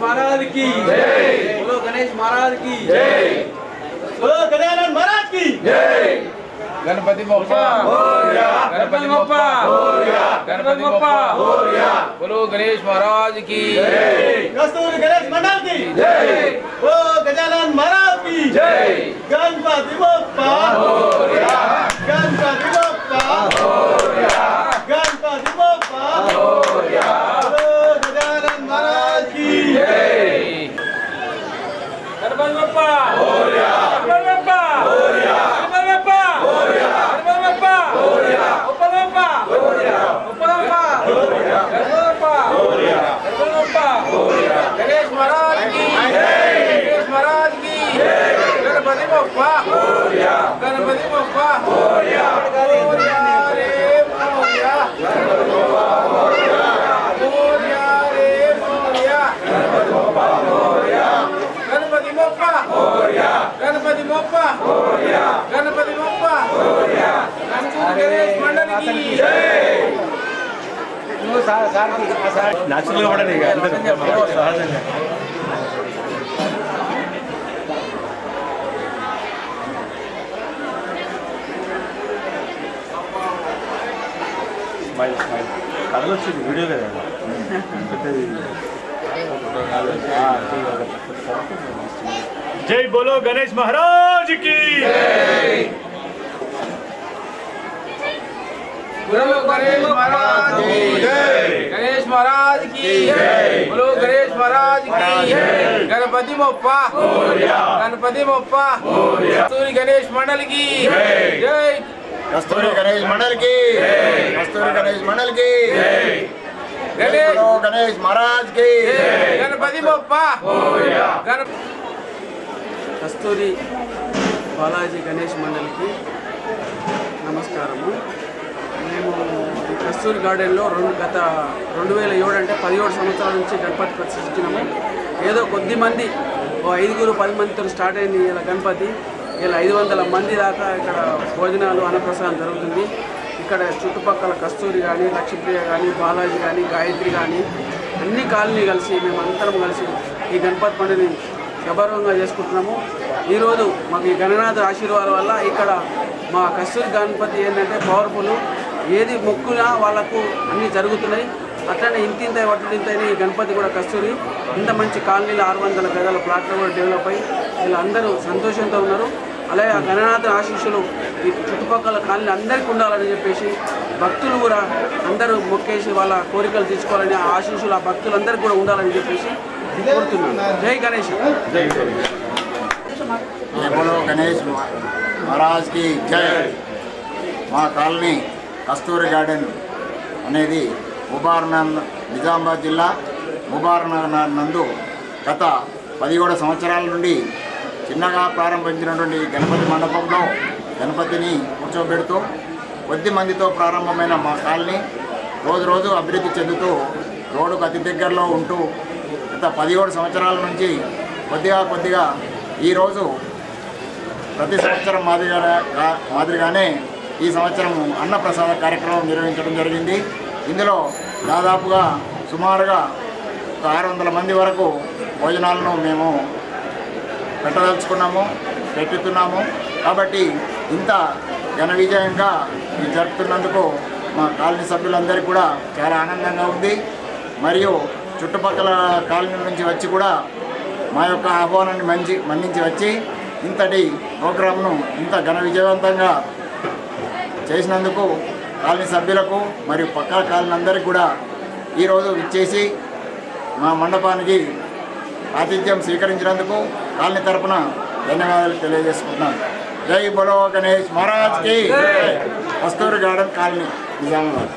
महाराज की जय। बोलो गणेश महाराज की जय। बोलो गजानन महाराज की जय। गणपति बप्पा मोरया। गणपति बप्पा मोरया। गणपति बप्पा मोरया। बोलो गणेश महाराज की जय। कस्तूरी गणेश मंडल की जय। बोलो गजानन महाराज की जय। गणपति बप्पा मोरया। गणपति बप्पा मोरया। गणपति बप्पा मोरया। बोलो गजानन महाराज की जय। गणपति बप्पा मोरया। गणपति बप्पा मोरया। गणपति बप्पा मोरया। गणपति बप्पा मोरया। गणपति बप्पा मोरया। गणपति बप्पा मोरया। गणपति बप्पा मोरया। गणपति बप्पा मोरया। गणेश महाराज की जय। गणेश महाराज की जय। गणपति बप्पा मोरया। गणपति बप्पा मोरया। मोरया रे मोरया। गणपति बप्पा मोरया। मोरया रे मोरया। गणपति बप्पा मोरया। गणपति बप्पा मोरया। गणपति बप्पा मोरया। गणपति बप्पा मोरया। कस्तूरी गणेश मंडल की जय। న్యాచురల్గా పడండి ఇక అందరూ సహజంగా స్మైల్ స్మైల్ కథలు వచ్చింది వీడియో కదా పెద్దది जय बोलो गणेश महाराज की जय। बोलो गणेश महाराज की जय। गणेश महाराज की जय। बोलो गणेश महाराज की जय। गणपति बप्पा मोरया। गणपति बप्पा मोरया। कस्तूरी गणेश मंडल की जय। कस्तूरी गणेश मंडल की कस्तूरी गणेश मंडल की गणेश गणेश महाराज की गणपति बप्पा मोरया। కస్తూరి బాలాజీ గణేష్ మండలికి నమస్కారము. మేము ఈ కస్తూరి గార్డెన్లో గత 2007 అంటే 17 సంవత్సరాల నుంచి గణపతి ప్రతిష్ఠించినాము. ఏదో కొద్ది మంది 5-10 మందితో స్టార్ట్ అయింది ఇలా గణపతి. ఇలా 500 మంది దాకా ఇక్కడ భోజనాలు అన్నప్రసాదం జరుగుతుంది. ఇక్కడ చుట్టుపక్కల కస్తూరి కానీ, లక్ష్మీప్రియ కానీ, బాలాజీ కానీ, గాయత్రి కానీ అన్ని కాలనీ కలిసి మేము అందరం కలిసి ఈ గణపతి పండుగని గౌరవంగా చేసుకుంటున్నాము. ఈరోజు మాకు ఈ గణనాథ ఆశీర్వాదం వల్ల ఇక్కడ మా కస్తూరి గణపతి ఏంటంటే పవర్ఫుల్. ఏది మొక్కునా వాళ్ళకు అన్నీ జరుగుతున్నాయి. అట్లనే ఇంత వడ్డింతైన ఈ గణపతి కూడా కస్తూరి ఇంత మంచి కాలనీలు 600 గజాల ప్లాట్లు కూడా డెవలప్ అయ్యి వీళ్ళు అందరూ సంతోషంతో ఉన్నారు. అలాగే ఆ గణనాథ ఆశీస్సులు ఈ చుట్టుపక్కల కాలనీ అందరికీ ఉండాలని చెప్పేసి భక్తులు కూడా అందరూ మొక్కేసి వాళ్ళ కోరికలు తీసుకోవాలని ఆ ఆశీస్సులు ఆ భక్తులందరికీ కూడా ఉండాలని చెప్పేసి కోరుతున్నాను. జై గణేష్. जय बोलो गणेश महाराज की जय. మా కాలనీ కస్తూరి గార్డెన్ అనేది నిజామాబాద్ జిల్లా ముబారక్ నందు గత 17 సంవత్సరాల నుండి చిన్నగా ప్రారంభించినటువంటి గణపతి మండపంలో గణపతిని కూర్చోబెడుతూ కొద్ది మందితో ప్రారంభమైన మా కాలనీ రోజు రోజు అభివృద్ధి చెందుతూ రోడ్డుకు అతి దగ్గరలో ఉంటూ గత 17 సంవత్సరాల నుంచి కొద్దిగా ఈరోజు ప్రతి సంవత్సరం మాదిరిగానే ఈ సంవత్సరం అన్నప్రసాద కార్యక్రమం నిర్వహించడం జరిగింది. ఇందులో దాదాపుగా సుమారుగా 600 మంది వరకు భోజనాలను మేము పెట్టుతున్నాము. కాబట్టి ఇంత ఘన విజయంగా ఇది జరుపుతున్నందుకు మా కాలనీ సభ్యులందరికీ కూడా చాలా ఆనందంగా ఉంది. మరియు చుట్టుపక్కల కాలనీ నుంచి వచ్చి కూడా మా యొక్క ఆహ్వానాన్ని మన్నించి వచ్చి ఇంతటి ప్రోగ్రాంను ఇంత ఘన విజయవంతంగా చేసినందుకు కాలనీ సభ్యులకు మరియు పక్కల కాలనీ అందరికీ కూడా ఈరోజు ఇచ్చేసి మా మండపానికి ఆతిథ్యం స్వీకరించినందుకు కాలనీ తరపున ధన్యవాదాలు తెలియజేసుకుంటున్నాను. జై బోలో గణేష్ మహారాజ్ కి. కస్తూరి గార్డెన్ కాలనీ నిజామాబాద్.